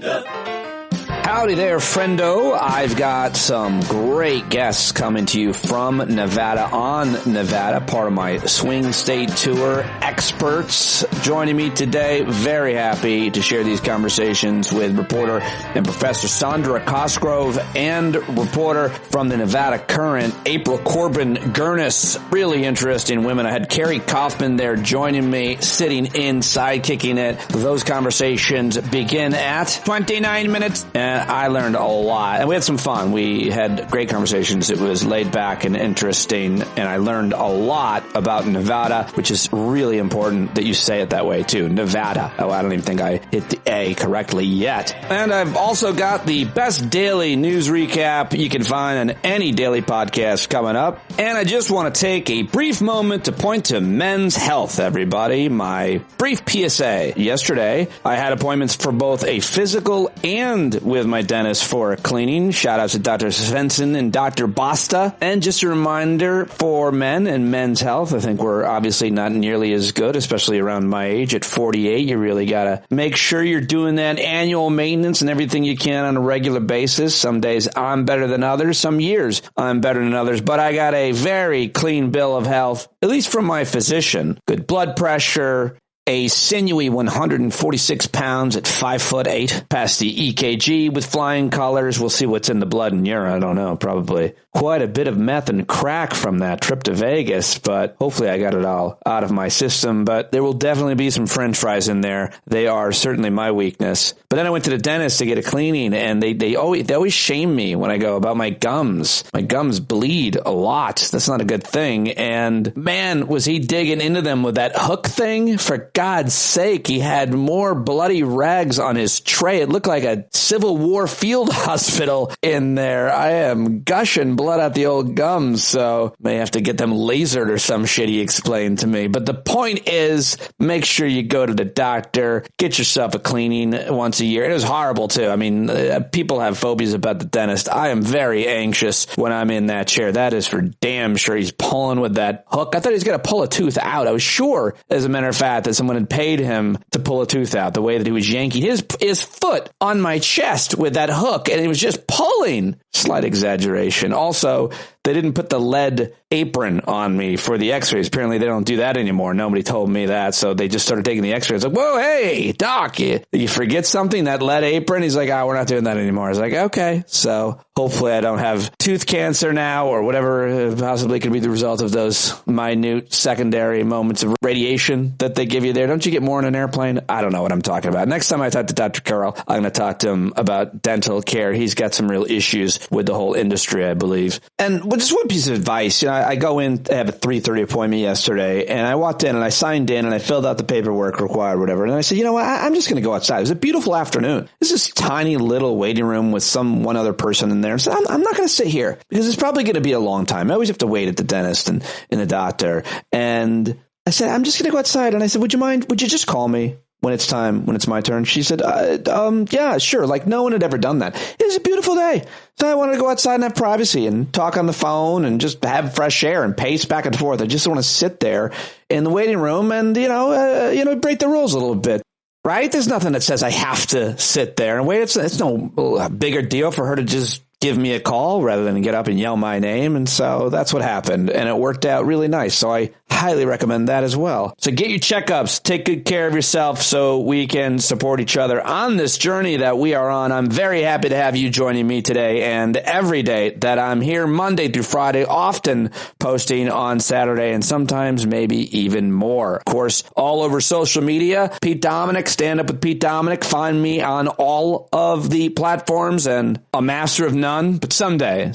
Howdy there, friendo. I've got some great guests coming to you from Nevada on Nevada, part of my Swing State Tour. Experts joining me today. Very happy to share these conversations with reporter and professor Sondra Cosgrove and reporter from the Nevada Current, April Corbin Girnus. Really interesting women. I had Carrie Kaufman there joining me, sitting inside, kicking it. Those conversations begin at 29 minutes. And I learned a lot, and we had some fun. We had great conversations. It was laid back and interesting, and I learned a lot about Nevada, which is really important that you say it that way too. Nevada. Oh, I don't even think I hit the A correctly yet. And I've also got the best daily news recap you can find on any daily podcast coming up. And I just want to take a brief moment to point to Men's Health, everybody. My brief PSA. Yesterday, I had appointments for both a physical and with my dentist for a cleaning. Shout out to Dr. Svensson and Dr. Basta. And just a reminder for men and Men's Health, I think we're obviously not nearly as good, especially around my age at 48. You really got to make sure you're doing that annual maintenance and everything you can on a regular basis. Some days I'm better than others. Some years I'm better than others. But I got a very clean bill of health, at least from my physician. Good blood pressure, a sinewy 146 pounds at 5'8", passed the EKG with flying colors. We'll see what's in the blood and urine. I don't know, probably quite a bit of meth and crack from that trip to Vegas, but hopefully I got it all out of my system. But there will definitely be some French fries in there. They are certainly my weakness. But then I went to the dentist to get a cleaning, and they always shame me when I go about my gums. My gums bleed a lot. That's not a good thing. And man, was he digging into them with that hook thing. For God's sake, he had more bloody rags on his tray. It looked like a Civil War field hospital in there. I am gushing blood out the old gums, so may have to get them lasered or some shit, he explained to me. But the point is, make sure you go to the doctor, get yourself a cleaning once a year. It was horrible too. I mean, people have phobias about the dentist. I am very anxious when I'm in that chair. That is for damn sure. He's pulling with that hook. I thought he was going to pull a tooth out. I was sure, as a matter of fact, that someone had paid him to pull a tooth out, the way that he was yanking his foot on my chest with that hook, and he was just pulling. Slight exaggeration. Also, they didn't put the lead apron on me for the x-rays. Apparently, they don't do that anymore. Nobody told me that, so they just started taking the x-rays. Like, whoa, hey, doc, you forget something? That lead apron? He's like, we're not doing that anymore. I was like, okay. So hopefully I don't have tooth cancer now or whatever possibly could be the result of those minute secondary moments of radiation that they give you there. Don't you get more in an airplane? I don't know what I'm talking about. Next time I talk to Dr. Carroll, I'm going to talk to him about dental care. He's got some real issues with the whole industry, I believe. And just one piece of advice. I go in, I have a 3:30 appointment yesterday, and I walked in and I signed in and I filled out the paperwork required, whatever. And I said, you know what? I'm just going to go outside. It was a beautiful afternoon. This is this tiny little waiting room with one other person in there. So I'm not going to sit here because it's probably going to be a long time. I always have to wait at the dentist and the doctor. And I said, I'm just going to go outside. And I said, would you just call me when it's my turn? She said, yeah, sure. Like no one had ever done that. It was a beautiful day. So I wanted to go outside and have privacy and talk on the phone and just have fresh air and pace back and forth. I just want to sit there in the waiting room and, break the rules a little bit. Right? There's nothing that says I have to sit there and wait. It's no bigger deal for her to just give me a call rather than get up and yell my name. And so that's what happened. And it worked out really nice. So I highly recommend that as well. So get your checkups, take good care of yourself so we can support each other on this journey that we are on. I'm very happy to have you joining me today and every day that I'm here, Monday through Friday, often posting on Saturday and sometimes maybe even more. Of course, all over social media, Pete Dominick, Stand Up with Pete Dominick. Find me on all of the platforms and a master of none, but someday.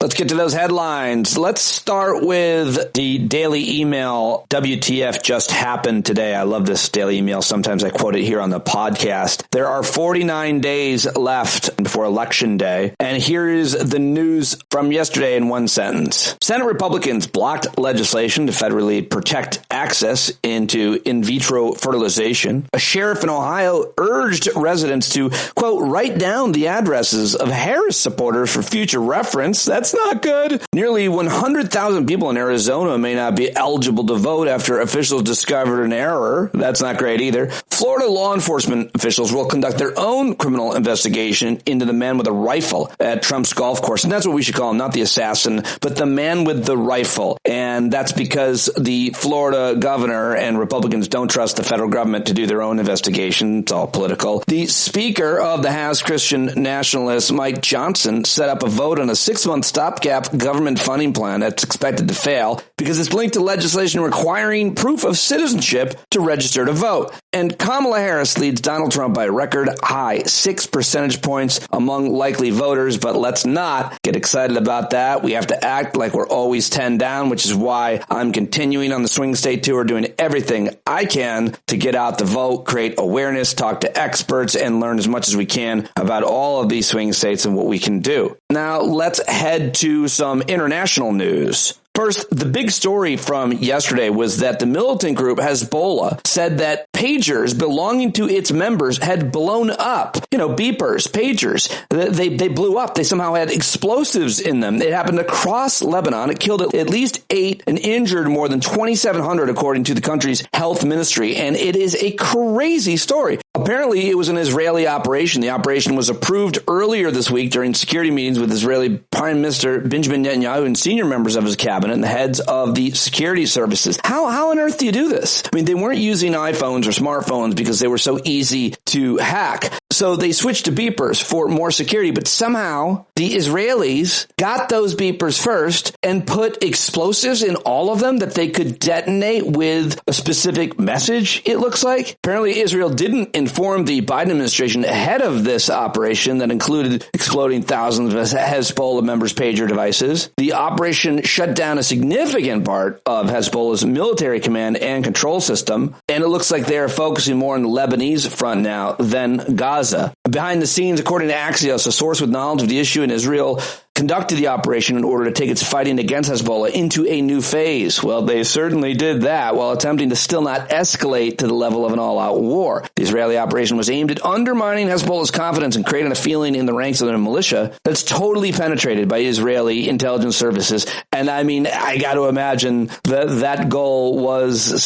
Let's get to those headlines. Let's start with the daily email. WTF just happened today. I love this daily email. Sometimes I quote it here on the podcast. There are 49 days left before Election Day. And here is the news from yesterday in one sentence. Senate Republicans blocked legislation to federally protect access into in vitro fertilization. A sheriff in Ohio urged residents to, quote, write down the addresses of Harris supporters for future reference. That's not good. Nearly 100,000 people in Arizona may not be eligible eligible to vote after officials discovered an error. That's not great either. Florida law enforcement officials will conduct their own criminal investigation into the man with a rifle at Trump's golf course. And that's what we should call him, not the assassin, but the man with the rifle. And that's because the Florida governor and Republicans don't trust the federal government to do their own investigation. It's all political. The Speaker of the House, Christian nationalist Mike Johnson, set up a vote on a 6-month stopgap government funding plan that's expected to fail because it's linked to legislation requiring proof of citizenship to register to vote. And Kamala Harris leads Donald Trump by a record high 6 percentage points among likely voters. But let's not get excited about that. We have to act like we're always 10 down, which is why I'm continuing on the swing state tour, doing everything I can to get out the vote, create awareness, talk to experts, and learn as much as we can about all of these swing states and what we can do. Now, let's head to some international news. First, the big story from yesterday was that the militant group Hezbollah said that pagers belonging to its members had blown up. Beepers, pagers. They blew up. They somehow had explosives in them. It happened across Lebanon. It killed at least 8 and injured more than 2,700, according to the country's health ministry. And it is a crazy story. Apparently, it was an Israeli operation. The operation was approved earlier this week during security meetings with Israeli Prime Minister Benjamin Netanyahu and senior members of his cabinet and the heads of the security services. How on earth do you do this? I mean, they weren't using iPhones or smartphones because they were so easy to hack. So they switched to beepers for more security, but somehow the Israelis got those beepers first and put explosives in all of them that they could detonate with a specific message, it looks like. Apparently, Israel didn't inform the Biden administration ahead of this operation that included exploding thousands of Hezbollah members' pager devices. The operation shut down a significant part of Hezbollah's military command and control system, and it looks like they're focusing more on the Lebanese front now than Gaza. Behind the scenes, according to Axios, a source with knowledge of the issue in Israel conducted the operation in order to take its fighting against Hezbollah into a new phase. Well, they certainly did that while attempting to still not escalate to the level of an all-out war. The Israeli operation was aimed at undermining Hezbollah's confidence and creating a feeling in the ranks of their militia that's totally penetrated by Israeli intelligence services. And I mean, I got to imagine that goal was a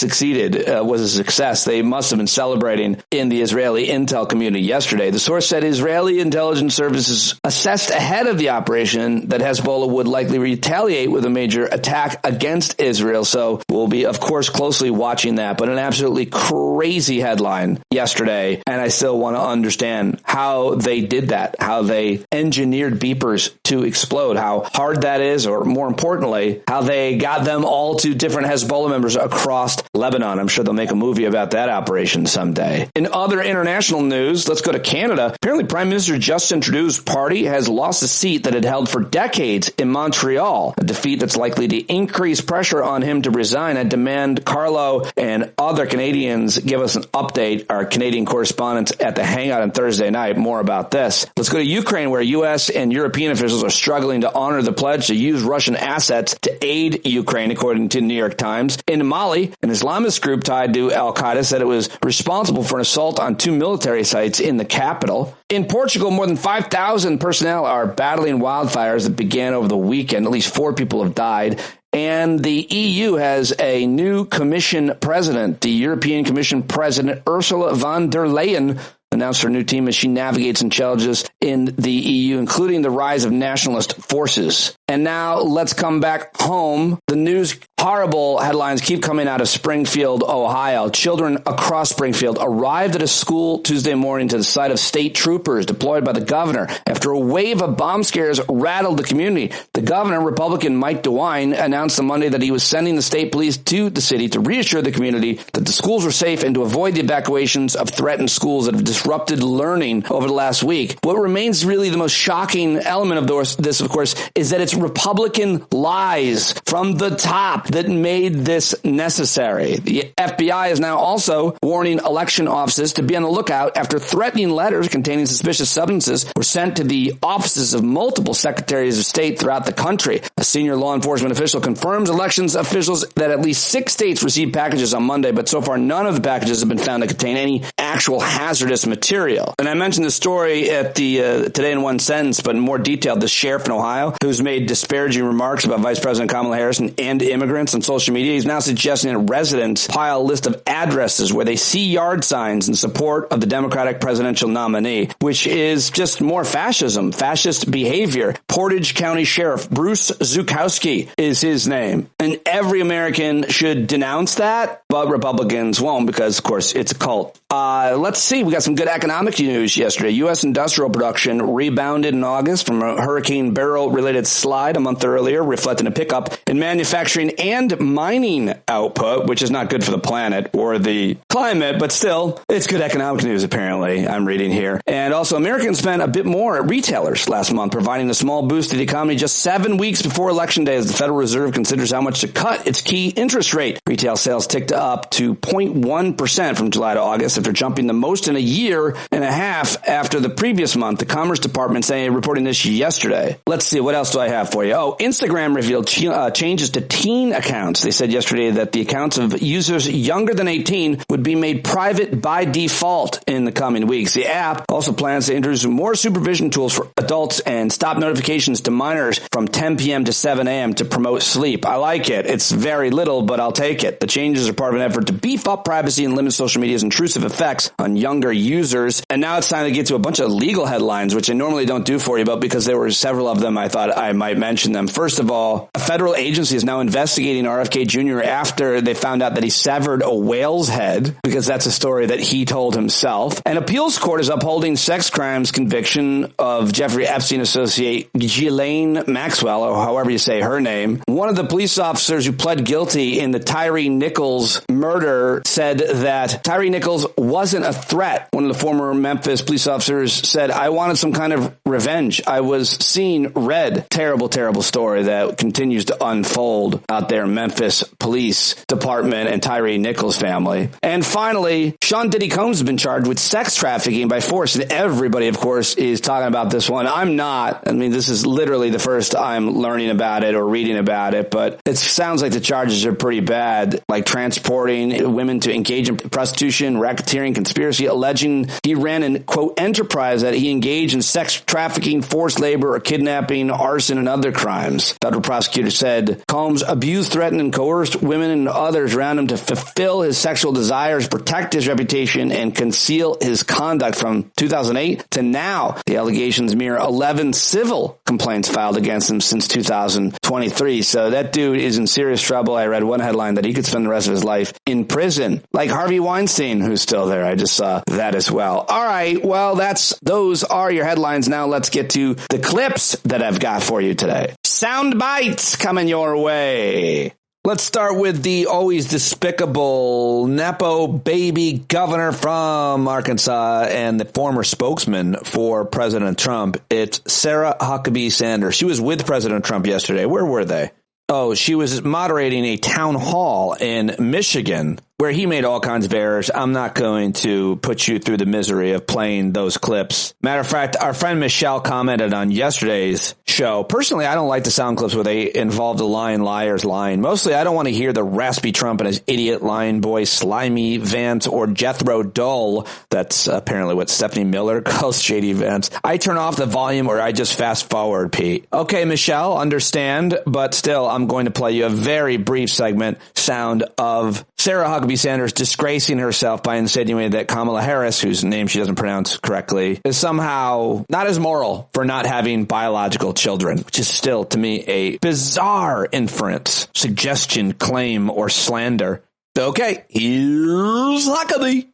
success. They must have been celebrating in the Israeli intel community yesterday. The source said Israeli intelligence services assessed ahead of the operation that Hezbollah would likely retaliate with a major attack against Israel. So we'll be, of course, closely watching that. But an absolutely crazy headline yesterday. And I still want to understand how they did that, how they engineered beepers to explode, how hard that is, or more importantly, how they got them all to different Hezbollah members across Lebanon. I'm sure they'll make a movie about that operation someday. In other international news, let's go to Canada. Apparently, Prime Minister Justin Trudeau's party has lost a seat that it held for decades in Montreal, a defeat that's likely to increase pressure on him to resign. I demand Carlo and other Canadians give us an update, our Canadian correspondents at the Hangout on Thursday night. More about this. Let's go to Ukraine, where U.S. and European officials are struggling to honor the pledge to use Russian assets to aid Ukraine, according to the New York Times. In Mali, an Islamist group tied to al-Qaeda said it was responsible for an assault on 2 military sites in the capital. In Portugal, more than 5,000 personnel are battling wildfires that began over the weekend. At least 4 people have died. And the EU has a new Commission president. The European Commission President Ursula von der Leyen announced her new team as she navigates and challenges in the EU, including the rise of nationalist forces. And now let's come back home. The news, horrible headlines keep coming out of Springfield, Ohio. Children across Springfield arrived at a school Tuesday morning to the sight of state troopers deployed by the governor after a wave of bomb scares rattled the community. The governor, Republican Mike DeWine, announced on Monday that he was sending the state police to the city to reassure the community that the schools were safe and to avoid the evacuations of threatened schools that have disrupted learning over the last week. What remains really the most shocking element of this, of course, is that it's Republican lies from the top that made this necessary. The FBI is now also warning election offices to be on the lookout after threatening letters containing suspicious substances were sent to the offices of multiple secretaries of state throughout the country. A senior law enforcement official confirms elections officials that at least 6 states received packages on Monday, but so far none of the packages have been found to contain any actual hazardous material. And I mentioned the story at the Today in One Sentence, but in more detail, the sheriff in Ohio, who's made disparaging remarks about Vice President Kamala Harris and immigrants on social media, he's now suggesting that residents pile a list of addresses where they see yard signs in support of the Democratic presidential nominee, which is just more fascism, fascist behavior. Portage County Sheriff Bruce Zukowski is his name. And every American should denounce that, but Republicans won't because, of course, it's a cult. Let's see. We got some good economic news yesterday. U.S. industrial production rebounded in August from a Hurricane Beryl-related slide a month earlier, reflecting a pickup in manufacturing and mining output, which is not good for the planet or the climate, but still, it's good economic news, apparently, I'm reading here. And also, Americans spent a bit more at retailers last month, providing a small boost to the economy just 7 weeks before Election Day as the Federal Reserve considers how much to cut its key interest rate. Retail sales ticked up to 0.1% from July to August after jumping the most in a year and a half after the previous month. The Commerce Department reporting this yesterday. Let's see, what else do I have for you? Oh, Instagram revealed changes to teen accounts. They said yesterday that the accounts of users younger than 18 would be made private by default in the coming weeks. The app also plans to introduce more supervision tools for adults and stop notifications to minors from 10 p.m. to 7 a.m. to promote sleep. I like it. It's very little, but I'll take it. The changes are part of an effort to beef up privacy and limit social media's intrusive effects on younger users. And now it's time to get to a bunch of legal headlines, which I normally don't do for you, but because there were several of them, I thought I might mention them. First of all, a federal agency is now investigating RFK Jr. after they found out that he severed a whale's head, because that's a story that he told himself. An appeals court is upholding sex crimes conviction of Jeffrey Epstein associate Ghislaine Maxwell, or however you say her name. One of the police officers who pled guilty in the Tyree Nichols murder said that Tyree Nichols wasn't a threat. One of the former Memphis police officers said, "I wanted some kind of revenge. I was seeing red." Terrible, terrible story that continues to unfold out there in Memphis Police Department and Tyree Nichols' family. And finally, Sean Diddy Combs has been charged with sex trafficking by force. And everybody, of course, is talking about this one. I'm not. I mean, this is literally the first I'm learning about it or reading about it, but it sounds like the charges are pretty bad, like transporting women to engage in prostitution, racketeering, conspiracy, alleging he ran an, quote, enterprise that he engaged in sex trafficking, forced labor, or kidnapping, arson, and other crimes. Federal prosecutor said Combs abused, threatened, and coerced women and others around him to fulfill his sexual desires, protect his reputation, and conceal his conduct from 2008 to now. The allegations mirror 11 civil complaints filed against him since 2023. So that dude is in serious trouble. I read one headline that he could spend the rest of his life in prison, like Harvey Weinstein, who's still there. I just saw that as well. All right. Well, those are your headlines. Now let's get to the clips that I've got for you today. Sound bites coming your way. Let's start with the always despicable Nepo baby governor from Arkansas and the former spokesman for President Trump. It's Sarah Huckabee Sanders. She was with President Trump yesterday. Where were they? Oh, she was moderating a town hall in Michigan where he made all kinds of errors. I'm not going to put you through the misery of playing those clips. Matter of fact, our friend Michelle commented on yesterday's show. Personally, I don't like the sound clips where they involve the lying liars lying. Mostly, I don't want to hear the raspy Trump and his idiot lying boy, Slimy Vance, or Jethro Tull. That's apparently what Stephanie Miller calls Shady Vance. I turn off the volume or I just fast forward, Pete. Okay, Michelle, understand, but still, I'm going to play you a very brief segment sound of Sarah Huckabee Sanders disgracing herself by insinuating that Kamala Harris, whose name she doesn't pronounce correctly, is somehow not as moral for not having biological children, which is still, to me, a bizarre inference, suggestion, claim, or slander. Okay, here's Huckabee.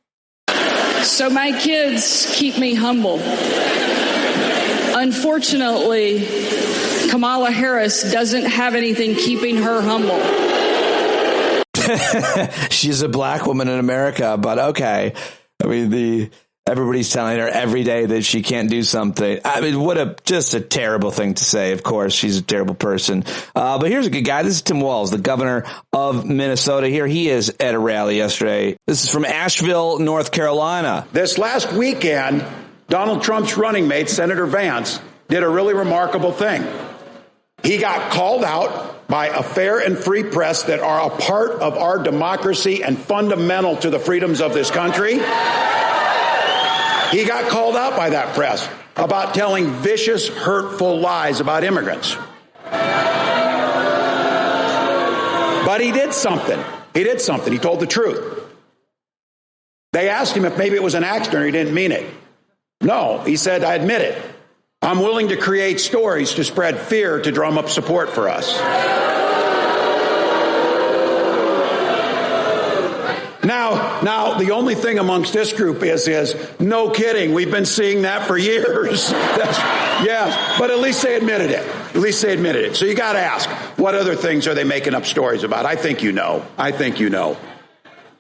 So my kids keep me humble. Unfortunately, Kamala Harris doesn't have anything keeping her humble. She's a black woman in America, but okay. I mean, everybody's telling her every day that she can't do something. I mean, just a terrible thing to say. Of course, she's a terrible person. But here's a good guy. This is Tim Walz, the governor of Minnesota. Here he is at a rally yesterday. This is from Asheville, North Carolina. This last weekend, Donald Trump's running mate, Senator Vance, did a really remarkable thing. He got called out by a fair and free press that are a part of our democracy and fundamental to the freedoms of this country. He got called out by that press about telling vicious, hurtful lies about immigrants. But he did something. He told the truth. They asked him if maybe it was an accident or he didn't mean it. No, he said, I admit it. I'm willing to create stories to spread fear to drum up support for us. Now, the only thing amongst this group is no kidding. We've been seeing that for years. Yes, but at least they admitted it. So you got to ask, what other things are they making up stories about? I think you know.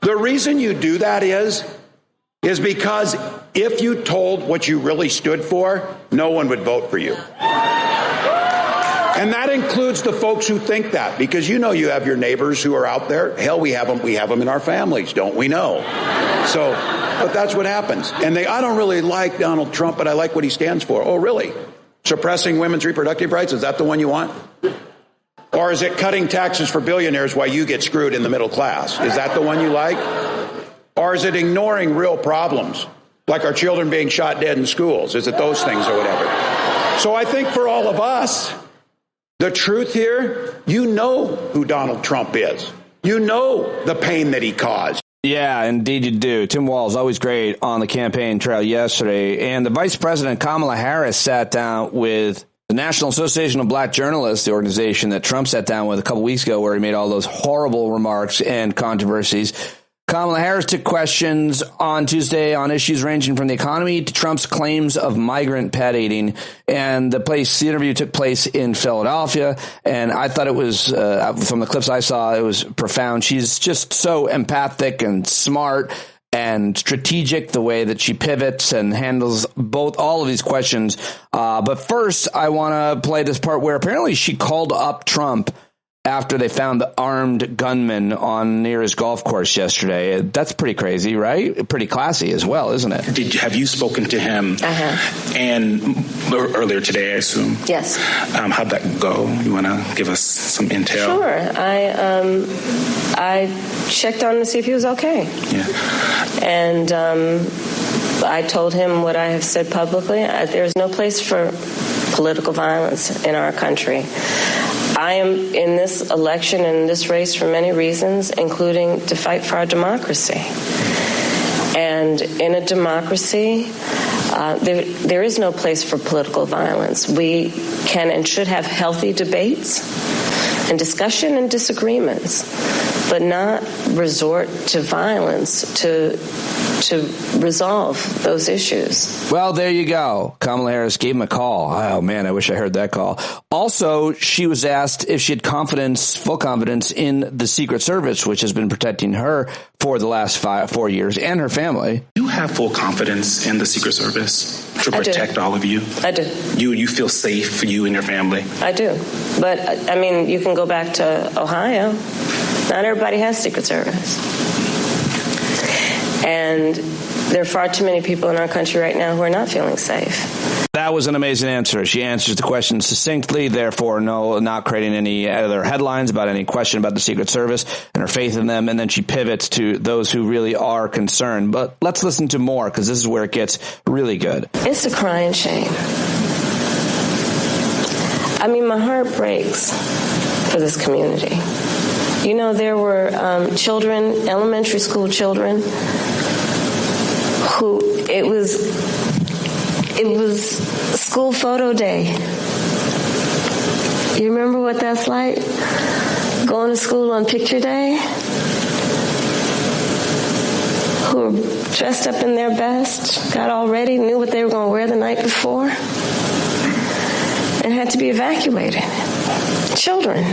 The reason you do that is because if you told what you really stood for, no one would vote for you. And that includes the folks who think that, because you have your neighbors who are out there. Hell, we have them in our families, don't we know? So, but that's what happens. And I don't really like Donald Trump, but I like what he stands for. Oh, really? Suppressing women's reproductive rights? Is that the one you want? Or is it cutting taxes for billionaires while you get screwed in the middle class? Is that the one you like? Or is it ignoring real problems, like our children being shot dead in schools? Is it those things or whatever? So I think for all of us, the truth here, you know who Donald Trump is. You know the pain that he caused. Yeah, indeed you do. Tim Walz, always great on the campaign trail yesterday. And the Vice President, Kamala Harris, sat down with the National Association of Black Journalists, the organization that Trump sat down with a couple weeks ago, where he made all those horrible remarks and controversies. Kamala Harris took questions on Tuesday on issues ranging from the economy to Trump's claims of migrant pet eating. And the interview took place in Philadelphia. And I thought it was, from the clips I saw, it was profound. She's just so empathic and smart and strategic, the way that she pivots and handles all of these questions. But first, I want to play this part where apparently she called up Trump after they found the armed gunman near his golf course yesterday. That's pretty crazy, right? Pretty classy as well, isn't it? Have you spoken to him? And earlier today, I assume? Yes. How'd that go? You want to give us some intel? Sure. I checked on him to see if he was okay. Yeah. And I told him what I have said publicly. There's no place for political violence in our country. I am in this election and in this race for many reasons, including to fight for our democracy. And in a democracy, there is no place for political violence. We can and should have healthy debates and discussion and disagreements, but not resort to violence to resolve those issues. Well, there you go. Kamala Harris gave him a call. Oh, man, I wish I heard that call. Also, she was asked if she had full confidence in the Secret Service, which has been protecting her for the last 4 years, and her family. You have full confidence in the Secret Service to protect all of you? I do. You feel safe for you and your family? I do. But, I mean, you can go back to Ohio. Not everybody has Secret Service. And there are far too many people in our country right now who are not feeling safe. That was an amazing answer. She answers the question succinctly, therefore not creating any other headlines about any question about the Secret Service and her faith in them. And then she pivots to those who really are concerned. But let's listen to more, because this is where it gets really good. It's a crying shame. I mean, my heart breaks for this community. You know, there were children, elementary school children, who it was school photo day. You remember what that's like? Going to school on picture day? Who were dressed up in their best, got all ready, knew what they were going to wear the night before, and had to be evacuated. Children.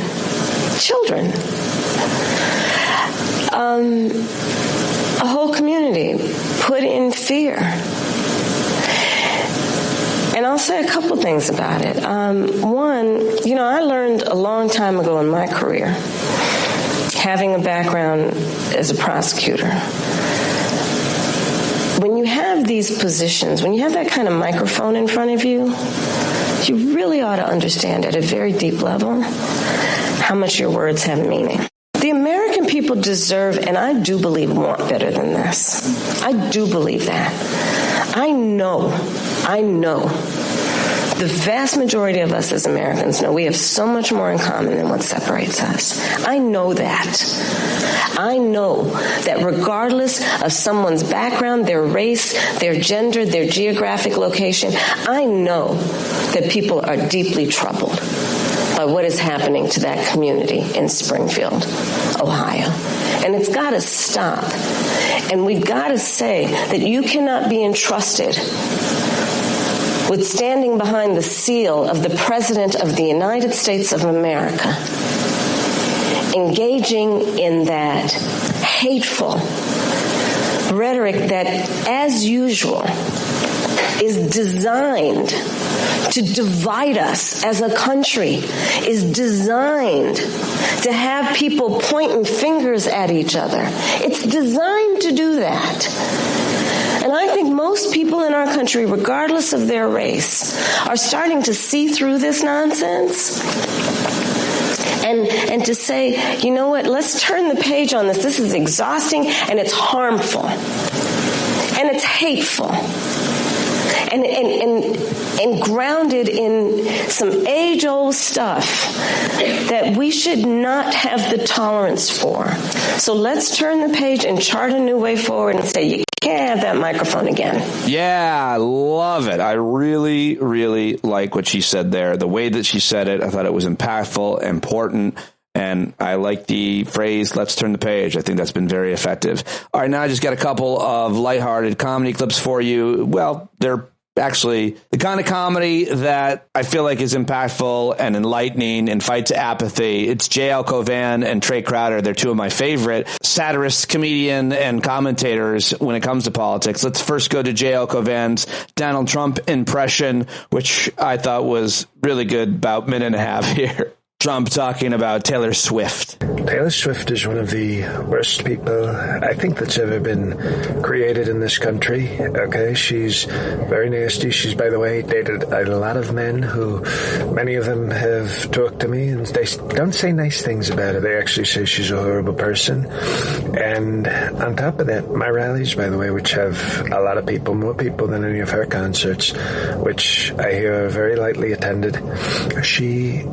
A whole community put in fear. And I'll say a couple things about it. One, I learned a long time ago in my career, having a background as a prosecutor, when you have these positions, when you have that kind of microphone in front of you, you really ought to understand at a very deep level how much your words have meaning. The American people deserve, and I do believe, want better than this. I do believe that. I know the vast majority of us as Americans know we have so much more in common than what separates us. I know that. I know that regardless of someone's background, their race, their gender, their geographic location, I know that people are deeply troubled by what is happening to that community in Springfield, Ohio. And it's got to stop. And we've got to say that you cannot be entrusted with standing behind the seal of the President of the United States of America, engaging in that hateful rhetoric that, as usual, is designed to divide us as a country, is designed to have people pointing fingers at each other. It's designed to do that. And I think most people in our country, regardless of their race, are starting to see through this nonsense and to say, you know what, let's turn the page on this. This is exhausting and it's harmful and it's hateful and grounded in some age-old stuff that we should not have the tolerance for. So let's turn the page and chart a new way forward and say, you can't have that microphone again. Yeah, I love it. I really, really like what she said there. The way that she said it, I thought it was impactful, important, and I like the phrase, let's turn the page. I think that's been very effective. All right, now I just got a couple of lighthearted comedy clips for you. Well, they're actually the kind of comedy that I feel like is impactful and enlightening and fights apathy. It's J.L. Covan and Trey Crowder. They're two of my favorite satirists, comedian, and commentators when it comes to politics. Let's first go to J.L. Covan's Donald Trump impression, which I thought was really good, about a minute and a half here. Trump talking about Taylor Swift. Taylor Swift is one of the worst people I think that's ever been created in this country. Okay, she's very nasty. She's, by the way, dated a lot of men who, many of them have talked to me, and they don't say nice things about her. They actually say she's a horrible person. And on top of that, my rallies, by the way, which have a lot of people, more people than any of her concerts, which I hear are very lightly attended, she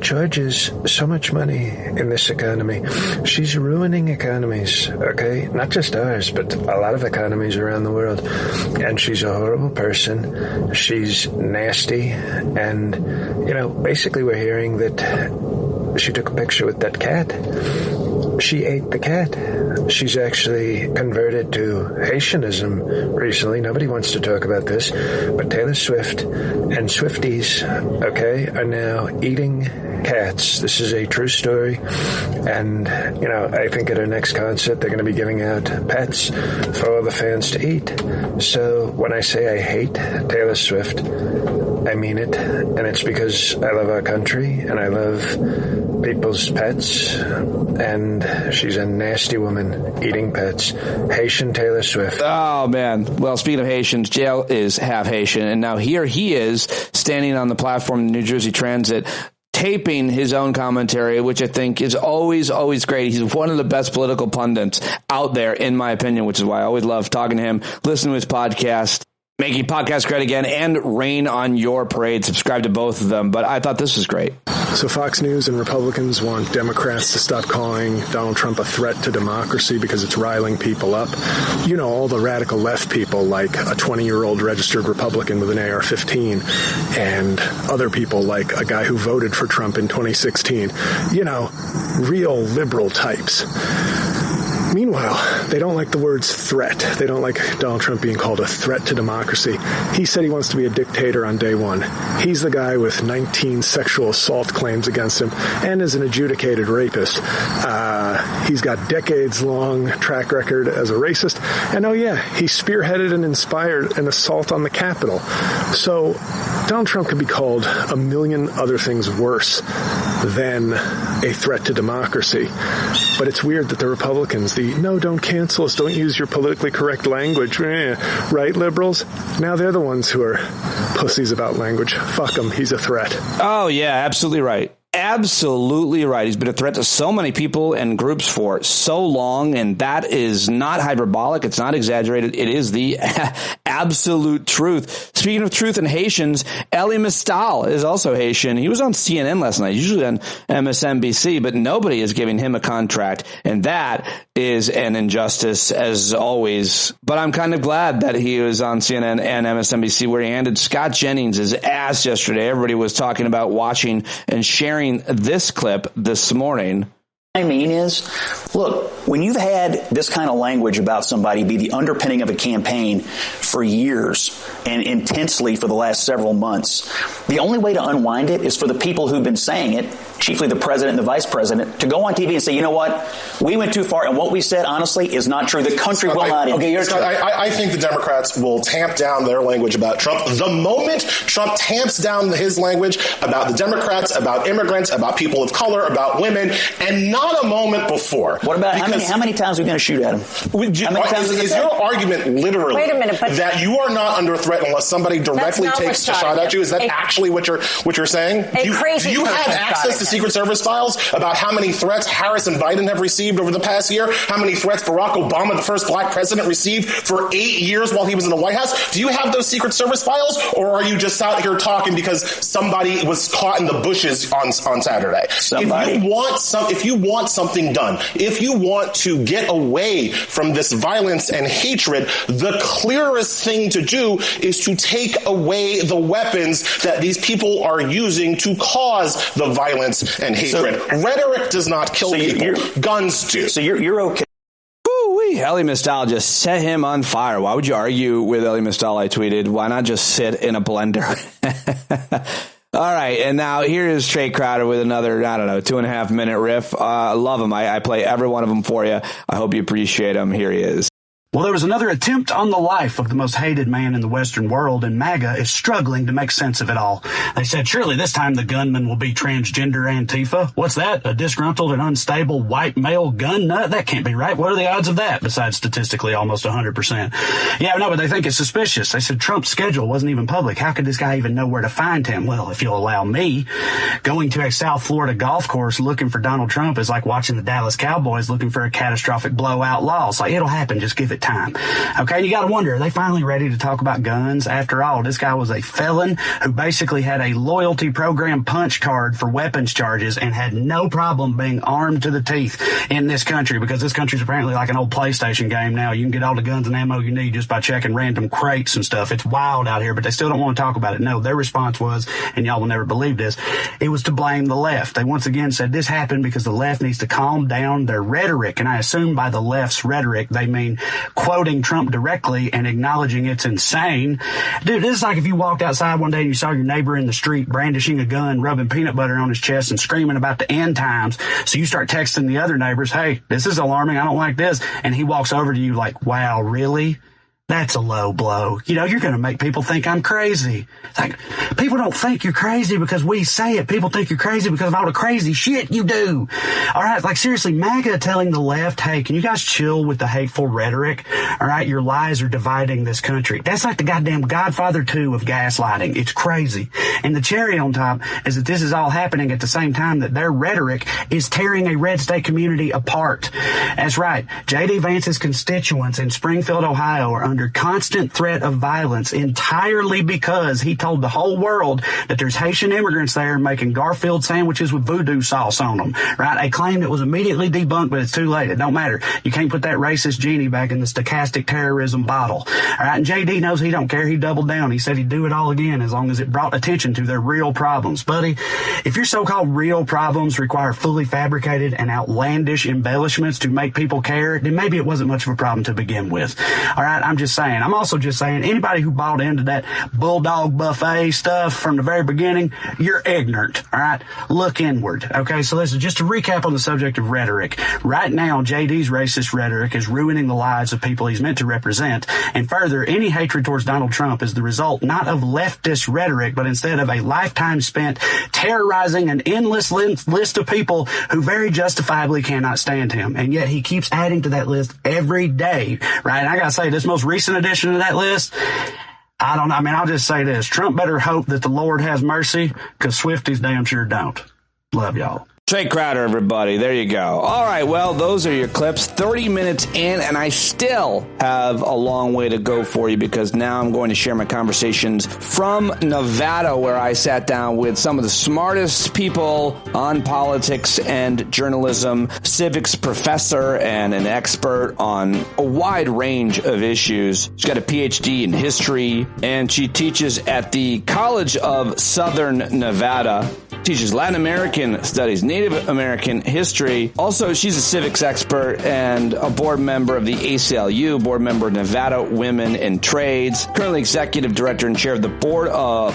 charges so much money in this economy. She's ruining economies, okay? Not just ours, but a lot of economies around the world. And she's a horrible person. She's nasty. And, you know, basically we're hearing that she took a picture with that cat. She ate the cat. She's actually converted to Haitianism recently. Nobody wants to talk about this. But Taylor Swift and Swifties, okay, are now eating cats. This is a true story. And, you know, I think at her next concert, they're going to be giving out pets for all the fans to eat. So when I say I hate Taylor Swift, I mean it. And it's because I love our country and I love people's pets. And she's a nasty woman eating pets. Haitian Taylor Swift. Oh, man. Well, speaking of Haitians, JL is half Haitian. And now here he is standing on the platform in New Jersey Transit, taping his own commentary, which I think is always, always great. He's one of the best political pundits out there, in my opinion, which is why I always love talking to him, listening to his podcast, Making Podcasts Great Again, and Rain on Your Parade. Subscribe to both of them. But I thought this was great. So Fox News and Republicans want Democrats to stop calling Donald Trump a threat to democracy because it's riling people up. You know, all the radical left people, like a 20-year-old registered Republican with an AR-15, and other people like a guy who voted for Trump in 2016. You know, real liberal types. Meanwhile, they don't like the words threat. They don't like Donald Trump being called a threat to democracy. He said he wants to be a dictator on day one. He's the guy with 19 sexual assault claims against him and is an adjudicated rapist. He's got decades-long track record as a racist. And oh yeah, he spearheaded and inspired an assault on the Capitol. So Donald Trump could be called a million other things worse than a threat to democracy. But it's weird that the Republicans, no, don't cancel us, don't use your politically correct language, right, liberals? Now they're the ones who are pussies about language. Fuck him, he's a threat. Oh, yeah, absolutely right. absolutely right. He's been a threat to so many people and groups for so long, and that is not hyperbolic. It's not exaggerated. It is the absolute truth. Speaking of truth and Haitians, Elie Mystal is also Haitian. He was on CNN last night, usually on MSNBC, but nobody is giving him a contract, and that is an injustice as always. But I'm kind of glad that he was on CNN and MSNBC, where he handed Scott Jennings his ass yesterday. Everybody was talking about watching and sharing this clip this morning. I mean is, look, when you've had this kind of language about somebody be the underpinning of a campaign for years and intensely for the last several months, the only way to unwind it is for the people who've been saying it, chiefly the president and the vice president, to go on TV and say, you know what, we went too far, and what we said, honestly, is not true. The country will not. Okay, I think the Democrats will tamp down their language about Trump. The moment Trump tamps down his language about the Democrats, about immigrants, about people of color, about women, and not a moment before. What about how many times are we going to shoot at him? Is your argument literally that you are not under threat unless somebody directly takes a shot at you? Is that actually what you're saying? Do you have access to Secret Service files about how many threats Harris and Biden have received over the past year? How many threats Barack Obama, the first black president, received for 8 years while he was in the White House? Do you have those Secret Service files, or are you just out here talking because somebody was caught in the bushes on Saturday? If you want something done, if you want to get away from this violence and hatred, the clearest thing to do is to take away the weapons that these people are using to cause the violence and hatred. Rhetoric does not kill people. Guns do. So you're okay. Elie Mystal just set him on fire. Why would you argue with Elie Mystal? I tweeted, why not just sit in a blender? All right, and now here is Trey Crowder with another, 2.5 minute riff. I love him. I play every one of them for you. I hope you appreciate him. Here he is. Well, there was another attempt on the life of the most hated man in the Western world, and MAGA is struggling to make sense of it all. They said, surely this time the gunman will be transgender Antifa. What's that? A disgruntled and unstable white male gun nut? That can't be right. What are the odds of that? Besides statistically almost 100%. Yeah, no, but they think it's suspicious. They said Trump's schedule wasn't even public. How could this guy even know where to find him? Well, if you'll allow me, going to a South Florida golf course looking for Donald Trump is like watching the Dallas Cowboys looking for a catastrophic blowout loss. Like, it'll happen. Just give it time. Okay, you got to wonder, are they finally ready to talk about guns? After all, this guy was a felon who basically had a loyalty program punch card for weapons charges and had no problem being armed to the teeth in this country, because this country's apparently like an old PlayStation game now. You can get all the guns and ammo you need just by checking random crates and stuff. It's wild out here, but they still don't want to talk about it. No, their response was, and y'all will never believe this, it was to blame the left. They once again said this happened because the left needs to calm down their rhetoric, and I assume by the left's rhetoric they mean quoting Trump directly and acknowledging it's insane. Dude, this is like if you walked outside one day and you saw your neighbor in the street brandishing a gun, rubbing peanut butter on his chest and screaming about the end times. So you start texting the other neighbors, hey, this is alarming, I don't like this. And he walks over to you like, wow, really? That's a low blow. You know, you're going to make people think I'm crazy. It's like, people don't think you're crazy because we say it. People think you're crazy because of all the crazy shit you do. All right, like seriously, MAGA telling the left, hey, can you guys chill with the hateful rhetoric? All right, your lies are dividing this country. That's like the goddamn Godfather 2 of gaslighting. It's crazy. And the cherry on top is that this is all happening at the same time that their rhetoric is tearing a red state community apart. That's right. J.D. Vance's constituents in Springfield, Ohio are under constant threat of violence entirely because he told the whole world that there's Haitian immigrants there making Garfield sandwiches with voodoo sauce on them, right? A claim that was immediately debunked, but it's too late. It don't matter. You can't put that racist genie back in the stochastic terrorism bottle. All right, and JD knows he don't care. He doubled down. He said he'd do it all again as long as it brought attention to their real problems. Buddy, if your so-called real problems require fully fabricated and outlandish embellishments to make people care, then maybe it wasn't much of a problem to begin with. All right, I'm just saying. I'm also just saying, anybody who bought into that bulldog buffet stuff from the very beginning, you're ignorant, all right? Look inward, okay? So listen, just to recap on the subject of rhetoric. Right now, JD's racist rhetoric is ruining the lives of people he's meant to represent. And further, any hatred towards Donald Trump is the result not of leftist rhetoric, but instead of a lifetime spent terrorizing an endless list of people who very justifiably cannot stand him. And yet he keeps adding to that list every day, right? And I gotta say, this most recent addition to that list, I don't know. I mean, I'll just say this. Trump better hope that the Lord has mercy, because Swifties damn sure don't. Love y'all. Trey Crowder, everybody. There you go. All right. Well, those are your clips. 30 minutes in, and I still have a long way to go for you because now I'm going to share my conversations from Nevada, where I sat down with some of the smartest people on politics and journalism, civics professor and an expert on a wide range of issues. She's got a PhD in history, and she teaches at the College of Southern Nevada. Teaches Latin American studies, Native American history. Also, she's a civics expert and a board member of the ACLU, board member of Nevada Women in Trades, currently executive director and chair of the board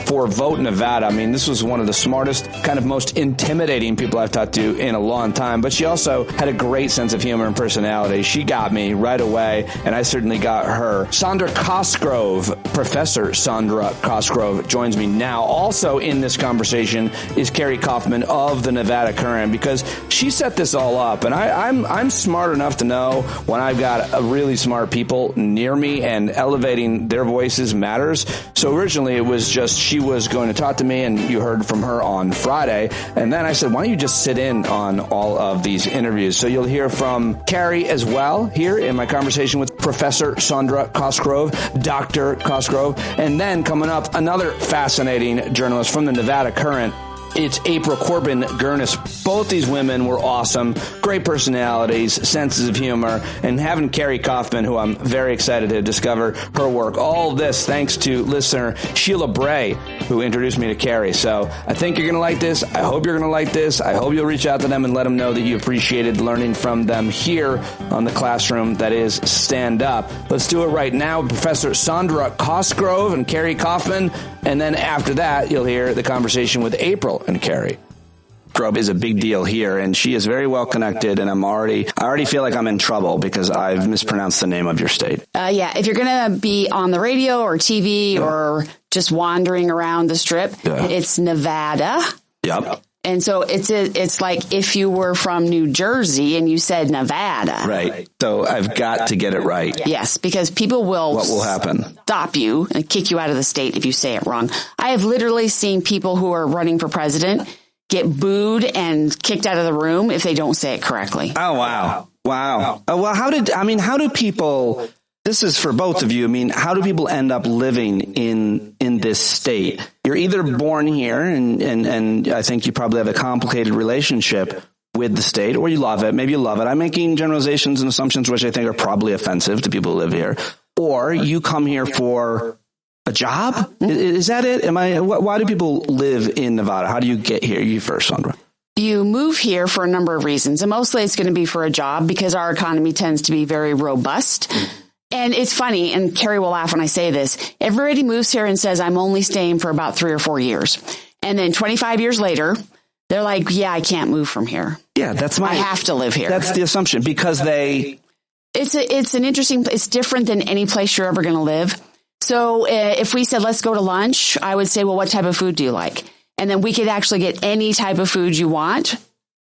for Vote Nevada. I mean, this was one of the smartest, kind of most intimidating people I've talked to in a long time, but she also had a great sense of humor and personality. She got me right away, and I certainly got her. Sondra Cosgrove, Professor Sondra Cosgrove, joins me now. Also in this conversation is Carrie Kaufman of the Nevada Current, because she set this all up, and I'm smart enough to know when I've got really smart people near me, and elevating their voices matters. So originally it was just she was going to talk to me, and you heard from her on Friday, and then I said, why don't you just sit in on all of these interviews? So you'll hear from Carrie as well here in my conversation with Professor Sondra Cosgrove, Dr. Cosgrove, and then coming up, another fascinating journalist from the Nevada Current. It's April Corbin Girnus. Both these women were awesome, great personalities, senses of humor, and having Carrie Kaufman, who I'm very excited to discover her work. All this thanks to listener Sheila Bray, who introduced me to Carrie. So I think you're going to like this. I hope you're going to like this. I hope you'll reach out to them and let them know that you appreciated learning from them here on the classroom that is Stand Up. Let's do it right now. Professor Sondra Cosgrove and Carrie Kaufman. And then after that, you'll hear the conversation with April and Carrie. Cosgrove is a big deal here, and she is very well connected, and I already feel like I'm in trouble because I've mispronounced the name of your state. Yeah, if you're going to be on the radio or TV or just wandering around the Strip, it's Nevada. Yep. And so it's like if you were from New Jersey and you said Nevada. Right. So I've got to get it right. Yes, because people will What will happen? Stop you and kick you out of the state if you say it wrong. I have literally seen people who are running for president get booed and kicked out of the room if they don't say it correctly. Oh, wow. Wow. Well, how do people, this is for both of you, I mean, how do people end up living in this state? You're either born here, and I think you probably have a complicated relationship with the state, or you love it. Maybe you love it. I'm making generalizations and assumptions which I think are probably offensive to people who live here. Or you come here for a job? Is that it? Why do people live in Nevada? How do you get here? You first, Sondra. You move here for a number of reasons, and mostly it's going to be for a job because our economy tends to be very robust. And it's funny, and Carrie will laugh when I say this, everybody moves here and says, I'm only staying for about 3 or 4 years. And then 25 years later, they're like, yeah, I can't move from here. Yeah, I have to live here. That's the assumption, because it's different than any place you're ever going to live. So if we said, let's go to lunch, I would say, well, what type of food do you like? And then we could actually get any type of food you want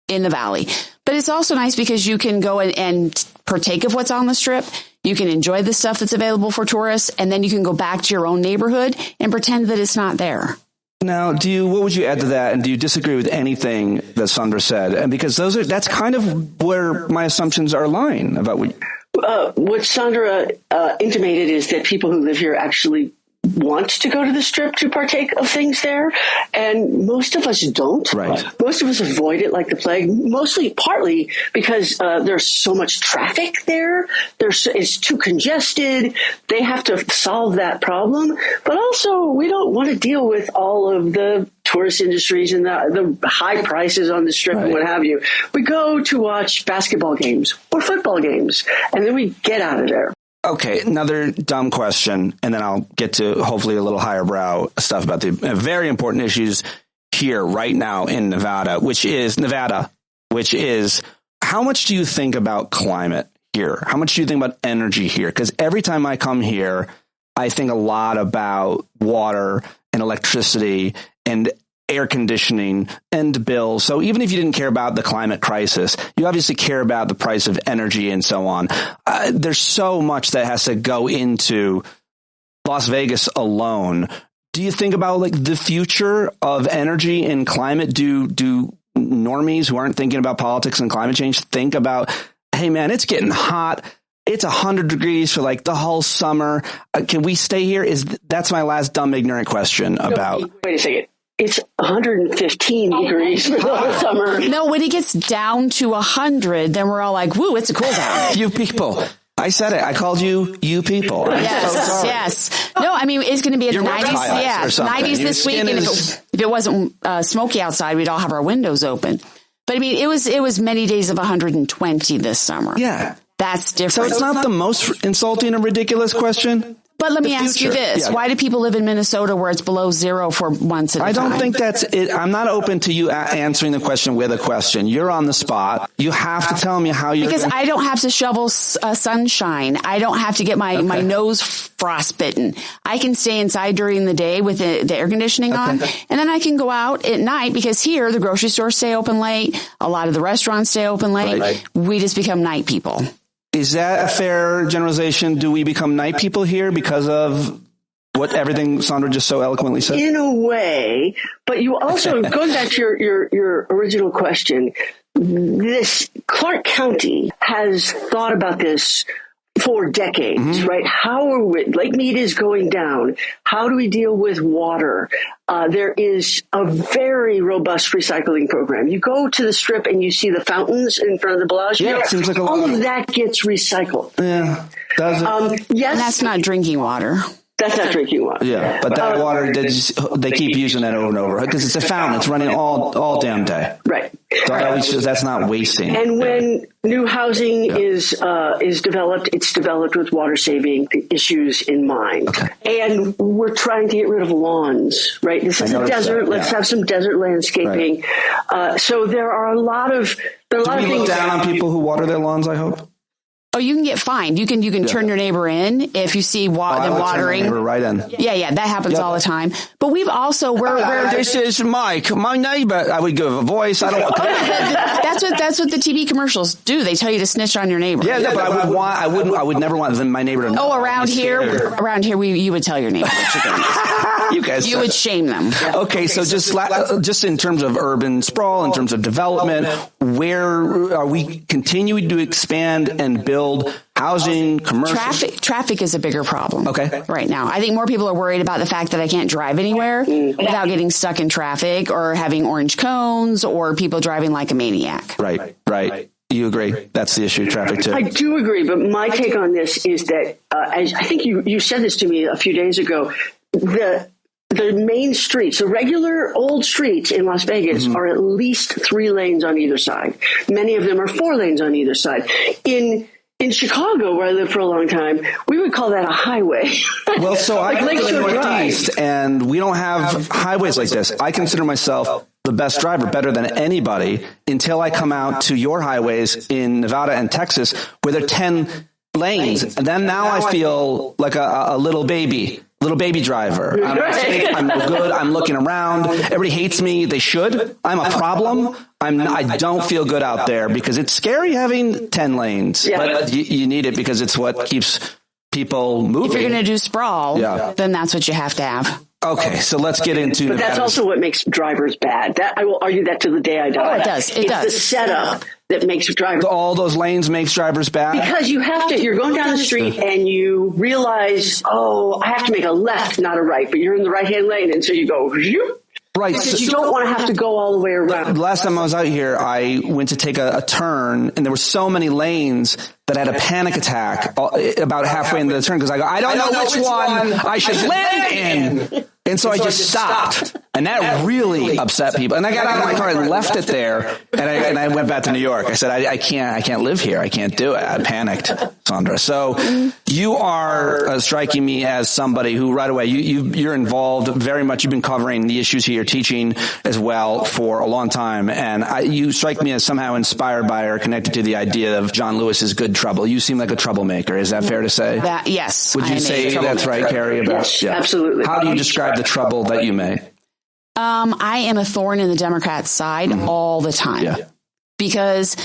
in the Valley. But it's also nice because you can go and partake of what's on the Strip. You can enjoy the stuff that's available for tourists, and then you can go back to your own neighborhood and pretend that it's not there. Now, what would you add to that? And do you disagree with anything that Sondra said? And because that's kind of where my assumptions are lying about what Sondra intimated is that people who live here actually want to go to the Strip to partake of things there, and most of us don't. Right. Most of us avoid it like the plague, partly because there's so much traffic there. It's too congested. They have to solve that problem, but also we don't want to deal with all of the tourist industries and the high prices on the Strip and what have you. We go to watch basketball games or football games, and then we get out of there. Okay, another dumb question, and then I'll get to hopefully a little higher brow stuff about the very important issues here right now in Nevada, which is how much do you think about climate here? How much do you think about energy here? Because every time I come here, I think a lot about water and electricity and air conditioning and bills. So even if you didn't care about the climate crisis, you obviously care about the price of energy and so on. There's so much that has to go into Las Vegas alone. Do you think about like the future of energy and climate? Do normies who aren't thinking about politics and climate change think about, hey, man, it's getting hot. It's 100 degrees for like the whole summer. Can we stay here? That's my last dumb, ignorant question about. Wait a second. It's 115 degrees for the whole summer. No, when it gets down to 100, then we're all like, woo, it's a cool down. You people. I said it. I called you people. Yes. No, I mean, it's going to be in the 90s. Yeah, 90s this week. And if it wasn't smoky outside, we'd all have our windows open. But I mean, it was many days of 120 this summer. Yeah. That's different. So it's not the most insulting and ridiculous question? But let me ask you this. Yeah. Why do people live in Minnesota where it's below zero for months at a time? I don't think that's it. I'm not open to you answering the question with a question. You're on the spot. You have to tell me how you're... Because I don't have to shovel sunshine. I don't have to get my nose frostbitten. I can stay inside during the day with the air conditioning on, and then I can go out at night because here the grocery stores stay open late. A lot of the restaurants stay open late. Right. We just become night people. Is that a fair generalization? Do we become night people here because of what everything Sondra just so eloquently said? In a way, but you also, going back to your original question, this Clark County has thought about this for decades, right? How are we, Lake Mead is going down. How do we deal with water? There is a very robust recycling program. You go to the Strip and you see the fountains in front of the Bellagio. Yeah, it seems like a lot. All of that gets recycled. Yeah, does it? Yes. And that's not drinking water. That's not drinking water. Yeah, but that water, they keep using that over and over because it's a fountain. It's running all damn day. Right. So that's not wasting. And when new housing is developed, it's developed with water saving issues in mind. Okay. And we're trying to get rid of lawns, right? This is a desert. Let's have some desert landscaping. Right. So there are a lot of things. Do we look down on people who water their lawns, I hope? Oh, you can get fined. You can turn your neighbor in if you see them watering. Turn my neighbor right in. Yeah, that happens all the time. But we've also this is Mike, my neighbor. I would give a voice. I don't. That's what the TV commercials do. They tell you to snitch on your neighbor. Yeah, but I would never want my neighbor to know. Oh, around here, you would tell your neighbor. You guys, you would shame them. Okay, so just in terms of urban sprawl, in terms of development, where are we continuing to expand and build housing, commercial? Traffic is a bigger problem. Okay. Right now. I think more people are worried about the fact that I can't drive anywhere without getting stuck in traffic or having orange cones or people driving like a maniac. Right. You agree? That's the issue, traffic too. I do agree, but my take on this is that I think you said this to me a few days ago. The main streets, the regular old streets in Las Vegas are at least 3 lanes on either side. Many of them are 4 lanes on either side. In Chicago, where I lived for a long time, we would call that a highway. Well, so I live in the Northeast, and we don't have highways like this. I consider myself the best driver, better than anybody, until I come out to your highways in Nevada and Texas, where there are 10 lanes. And then now I feel like a little baby driver. I'm no good. I'm looking around. Everybody hates me. They should. I'm a problem. I don't feel good out there because it's scary having 10 lanes, but you need it because it's what keeps people moving. If you're going to do sprawl, then that's what you have to have. Okay, so let's get into... But that's also what makes drivers bad. I will argue that to the day I die. Oh, it does. It's the setup that makes drivers... All those lanes makes drivers bad? Because you're going down the street and you realize, I have to make a left, not a right, but you're in the right-hand lane, and so you go... Right. Because you don't want to have to go all the way around. The last time I was out here, I went to take a turn, and there were so many lanes that I had a panic attack about halfway into the turn because I go, I don't know which one I should land in. And so I just stopped. And that really upset people. And I got out of my car and left it there. And I went back to New York. I said, I can't live here. I can't do it. I panicked, Sondra. So you are striking me as somebody who right away, you're involved very much. You've been covering the issues here, teaching as well for a long time. And you strike me as somehow inspired by or connected to the idea of John Lewis's Good Trouble. You seem like a troublemaker. Is that fair to say? Yes. Would you say that's right, Carrie? Yes, absolutely. How do you describe the trouble that you make? I am a thorn in the Democrats' side all the time because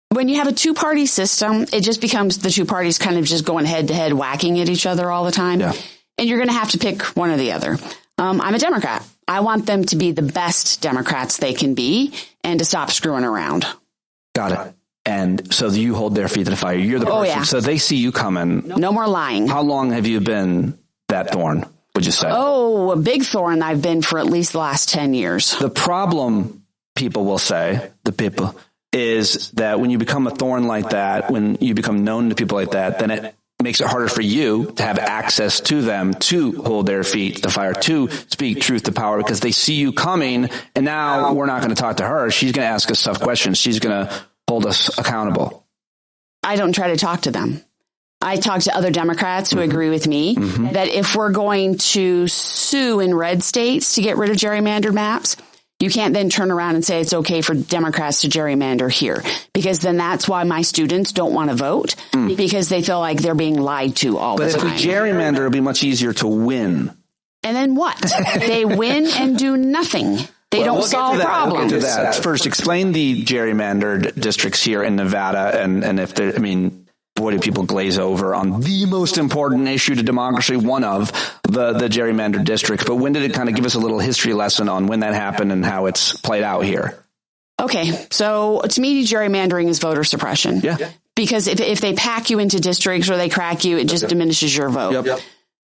when you have a 2-party system, it just becomes the 2 parties kind of just going head to head, whacking at each other all the time. Yeah. And you're going to have to pick one or the other. I'm a Democrat. I want them to be the best Democrats they can be and to stop screwing around. Got it. And so you hold their feet to the fire. You're the person. Oh, yeah. So they see you coming. No more lying. How long have you been that thorn, would you say? Oh, a big thorn I've been for at least the last 10 years. The problem, people will say, is that when you become a thorn like that, when you become known to people like that, then it makes it harder for you to have access to them, to hold their feet to the fire, to speak truth to power, because they see you coming, and now we're not going to talk to her. She's going to ask us tough questions. She's going to hold us accountable. I don't try to talk to them. I talk to other Democrats who agree with me that if we're going to sue in red states to get rid of gerrymandered maps, you can't then turn around and say it's okay for Democrats to gerrymander here, because then that's why my students don't want to vote, because they feel like they're being lied to all the time. But if we gerrymander, it'll be much easier to win. And then what? They win and do nothing. They don't solve problems. We'll get to that. First, explain the gerrymandered districts here in Nevada, and if there, boy, do people glaze over on the most important issue to democracy, one of the gerrymandered districts. But when did it kind of give us a little history lesson on when that happened and how it's played out here? Okay, so to me, gerrymandering is voter suppression. Yeah. Because if they pack you into districts or they crack you, it just diminishes your vote. Yep.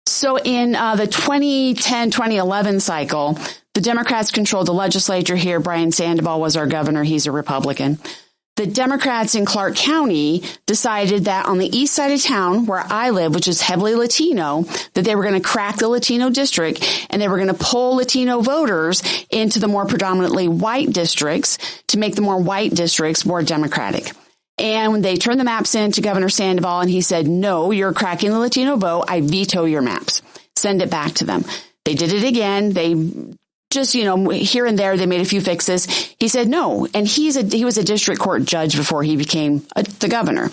So in the 2010-2011 cycle, the Democrats controlled the legislature here. Brian Sandoval was our governor. He's a Republican. The Democrats in Clark County decided that on the east side of town where I live, which is heavily Latino, that they were going to crack the Latino district and they were going to pull Latino voters into the more predominantly white districts to make the more white districts more Democratic. And when they turned the maps in to Governor Sandoval and he said, no, you're cracking the Latino vote, I veto your maps. Send it back to them. They did it again. They just, here and there, they made a few fixes. He said no. And he was a district court judge before he became the governor.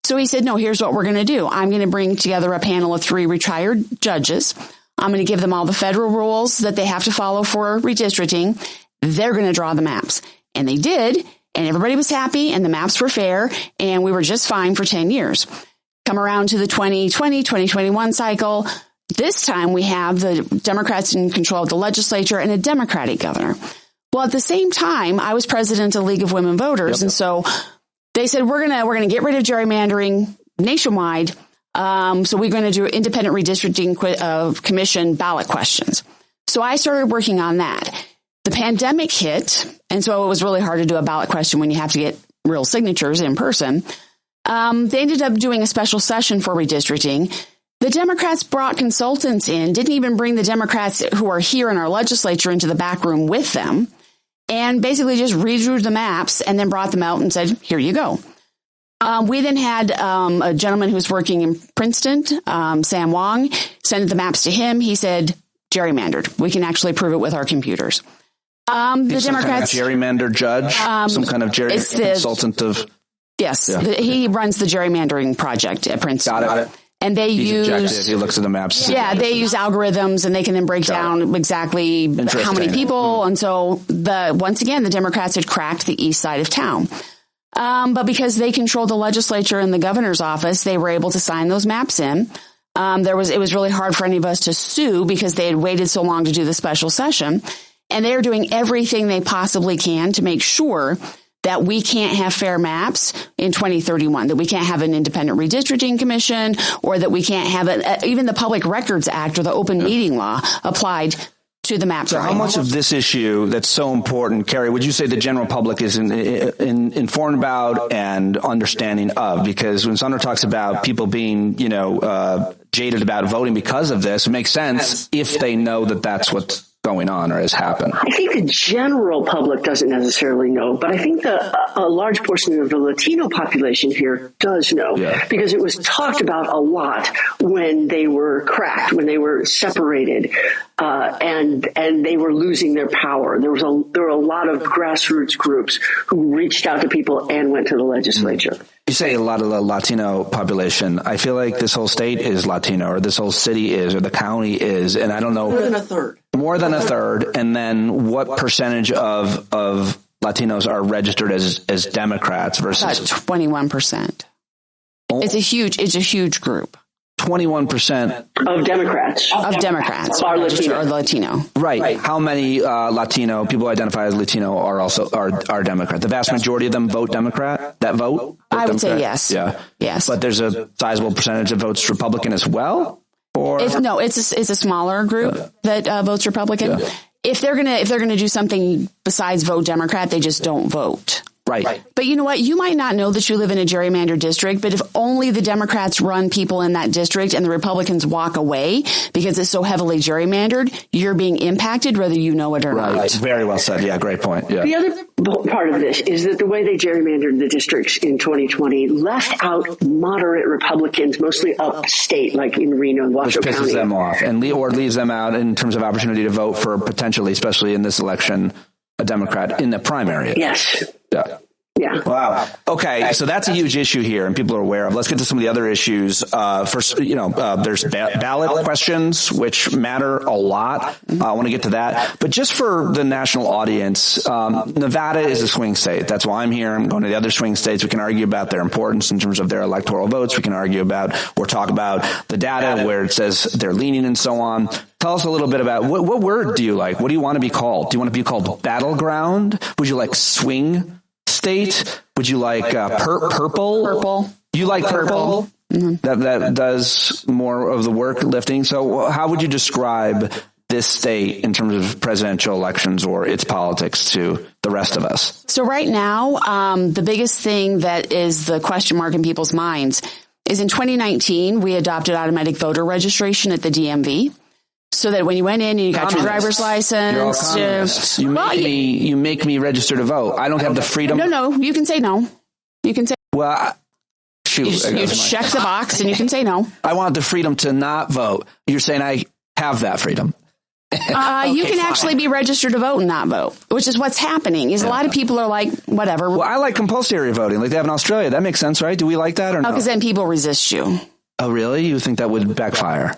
So he said, no, here's what we're going to do. I'm going to bring together a panel of 3 retired judges. I'm going to give them all the federal rules that they have to follow for redistricting. They're going to draw the maps. And they did. And everybody was happy and the maps were fair. And we were just fine for 10 years. Come around to the 2020, 2021 cycle. This time we have the Democrats in control of the legislature and a Democratic governor. Well, at the same time, I was president of the League of Women Voters. And so they said, we're going to get rid of gerrymandering nationwide. So we're going to do independent redistricting commission ballot questions. So I started working on that. The pandemic hit. And so it was really hard to do a ballot question when you have to get real signatures in person. They ended up doing a special session for redistricting. The Democrats brought consultants in, didn't even bring the Democrats who are here in our legislature into the back room with them, and basically just redrew the maps and then brought them out and said, here you go. We then had a gentleman who was working in Princeton, Sam Wong, sent the maps to him. He said, gerrymandered. We can actually prove it with our computers. The Democrats, kind of gerrymandered judge, some kind of consultant of. Yes, he runs the gerrymandering project at Princeton. Got it. And he's objective. He looks at the maps. Yeah, they use algorithms and they can then break down exactly how many people. And so once again, the Democrats had cracked the east side of town. But because they controlled the legislature and the governor's office, they were able to sign those maps in. It was really hard for any of us to sue because they had waited so long to do the special session. And they're doing everything they possibly can to make sure that we can't have fair maps in 2031, that we can't have an independent redistricting commission, or that we can't have even the Public Records Act or the open meeting law applied to the maps. So how much of this issue that's so important, Carrie, would you say the general public is informed about and understanding of? Because when Sondra talks about people being, jaded about voting because of this, it makes sense if they know that that's what's going on or has happened. I think the general public doesn't necessarily know, but I think a large portion of the Latino population here does know, because it was talked about a lot when they were cracked, when they were separated, and they were losing their power. There were a lot of grassroots groups who reached out to people and went to the legislature. You say a lot of the Latino population. I feel like this whole state is Latino, or this whole city is, or the county is, and I don't know. More than a third. More than a third. And then what percentage of Latinos are registered as Democrats versus? About 21%. It's a huge group. 21% of Democrats are Latino. Right. How many Latino people who identify as Latino are Democrat? The vast majority of them vote Democrat. That vote? I would say Democrat? yes. Yeah. Yes. But there's a sizable percentage that votes Republican as well. It's a smaller group that votes Republican. Yeah. If they're gonna do something besides vote Democrat, they just don't vote. Right. But you know what? You might not know that you live in a gerrymandered district, but if only the Democrats run people in that district and the Republicans walk away because it's so heavily gerrymandered, you're being impacted whether you know it or not. Right. Very well said. Yeah, great point. Yeah. The other part of this is that the way they gerrymandered the districts in 2020 left out moderate Republicans, mostly upstate, like in Reno and Washoe County. Which pisses them off or leaves them out in terms of opportunity to vote for potentially, especially in this election, a Democrat in the primary. Yes. Yeah. Yeah. Wow. Okay. So that's a huge issue here and people are aware of. Let's get to some of the other issues. First, there's ballot questions, which matter a lot. I want to get to that. But just for the national audience, Nevada is a swing state. That's why I'm here. I'm going to the other swing states. We can argue about their importance in terms of their electoral votes. We can argue about or talk about the data where it says they're leaning and so on. Tell us a little bit about what word do you like? What do you want to be called? Do you want to be called battleground? Would you like swing state? Would you like purple? Purple. You like purple? Mm-hmm. That does more of the work lifting. So how would you describe this state in terms of presidential elections or its politics to the rest of us? So right now, the biggest thing that is the question mark in people's minds is in 2019, we adopted automatic voter registration at the DMV. So that when you went in and you got your driver's license, you make me register to vote. I don't have the freedom. No, you can say no. You can say. Well, shoot. You check the box and you can say no. I want the freedom to not vote. You're saying I have that freedom. Okay, you can actually be registered to vote and not vote, which is what's happening. Is a lot of people are like, whatever. Well, I like compulsory voting like they have in Australia. That makes sense, right? Do we like that or no? Because then people resist you. Oh, really? You think that would backfire?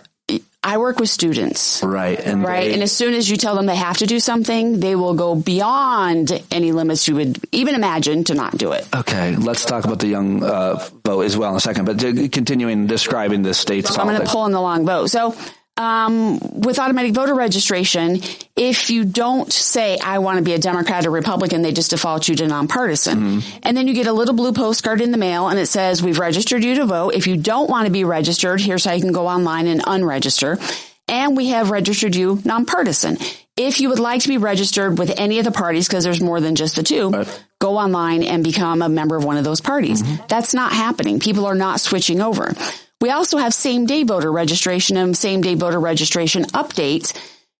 I work with students. Right. And as soon as you tell them they have to do something, they will go beyond any limits you would even imagine to not do it. Okay. Let's talk about the young vote as well in a second, but continuing describing the state's politics. I'm going to pull in the long vote. So with automatic voter registration, if you don't say, I want to be a Democrat or Republican, they just default you to nonpartisan. Mm-hmm. And then you get a little blue postcard in the mail and it says, we've registered you to vote. If you don't want to be registered, here's how you can go online and unregister. And we have registered you nonpartisan. If you would like to be registered with any of the parties, because there's more than just the two, go online and become a member of one of those parties. Mm-hmm. That's not happening. People are not switching over. We also have same-day voter registration and same-day voter registration updates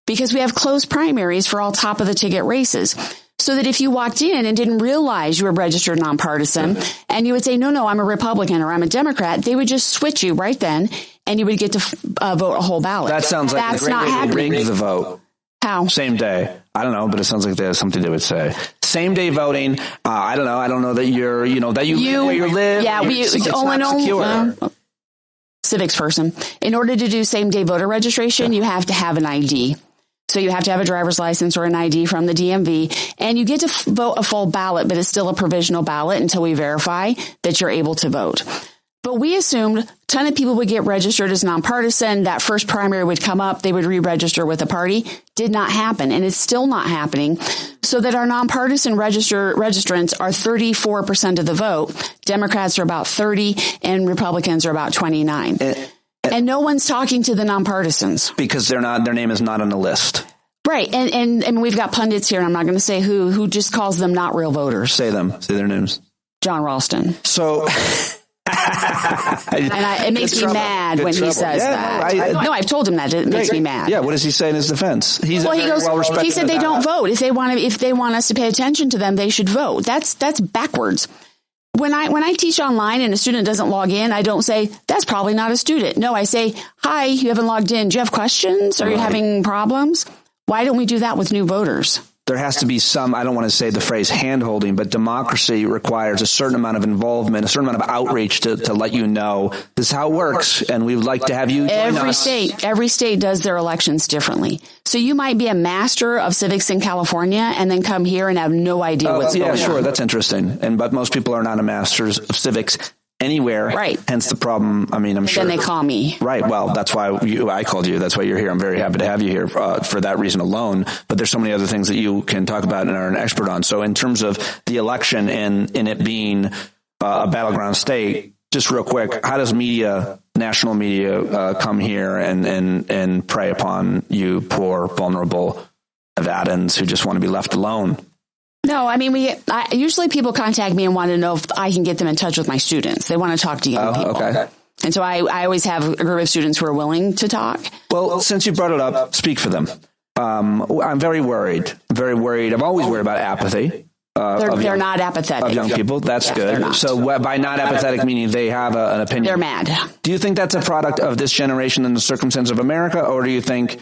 because we have closed primaries for all top-of-the-ticket races. So that if you walked in and didn't realize you were registered nonpartisan and you would say, no, I'm a Republican or I'm a Democrat, they would just switch you right then and you would get to vote a whole ballot. That sounds like that's a great way to rig the vote. How? Same day. I don't know, but it sounds like there's something they would say. Same day voting. I don't know. I don't know that you're, that you where you live. Yeah, civics person. In order to do same-day voter registration, you have to have an ID. So you have to have a driver's license or an ID from the DMV, and you get to vote a full ballot, but it's still a provisional ballot until we verify that you're able to vote. But we assumed a ton of people would get registered as nonpartisan. That first primary would come up. They would re-register with a party. Did not happen. And it's still not happening. So that our nonpartisan registrants are 34% of the vote. Democrats are about 30 and Republicans are about 29. And no one's talking to the nonpartisans. Because their name is not on the list. Right. And we've got pundits here, and I'm not going to say who just calls them not real voters. Say their names. John Ralston. So... it makes me mad when he says that. No, I've told him that. It makes me mad. Yeah, what does he say in his defense? He said they don't vote. If they want us to pay attention to them, they should vote. That's backwards. When I teach online and a student doesn't log in, I don't say, that's probably not a student. No, I say, hi, you haven't logged in. Do you have questions? Are you having problems? Why don't we do that with new voters? There has to be some, I don't want to say the phrase hand-holding, but democracy requires a certain amount of involvement, a certain amount of outreach to let you know this is how it works, and we would like to have you join us. Every state does their elections differently. So you might be a master of civics in California and then come here and have no idea what's going on. Yeah, sure, that's interesting. But most people are not a masters of civics anywhere. Right. Hence the problem. I mean, I'm sure. Then they call me. Right. Well, that's why I called you. That's why you're here. I'm very happy to have you here for that reason alone. But there's so many other things that you can talk about and are an expert on. So in terms of the election and in it being a battleground state, just real quick, how does national media come here and prey upon you poor, vulnerable Nevadans who just want to be left alone? No, I mean, usually people contact me and want to know if I can get them in touch with my students. They want to talk to young people. Okay. And so I always have a group of students who are willing to talk. Well, since you brought it up, speak for them. I'm very worried. I'm always worried about apathy. They're not apathetic. Of young people. That's good. So by not apathetic, meaning they have an opinion. They're mad. Do you think that's a product of this generation and the circumstance of America, or do you think...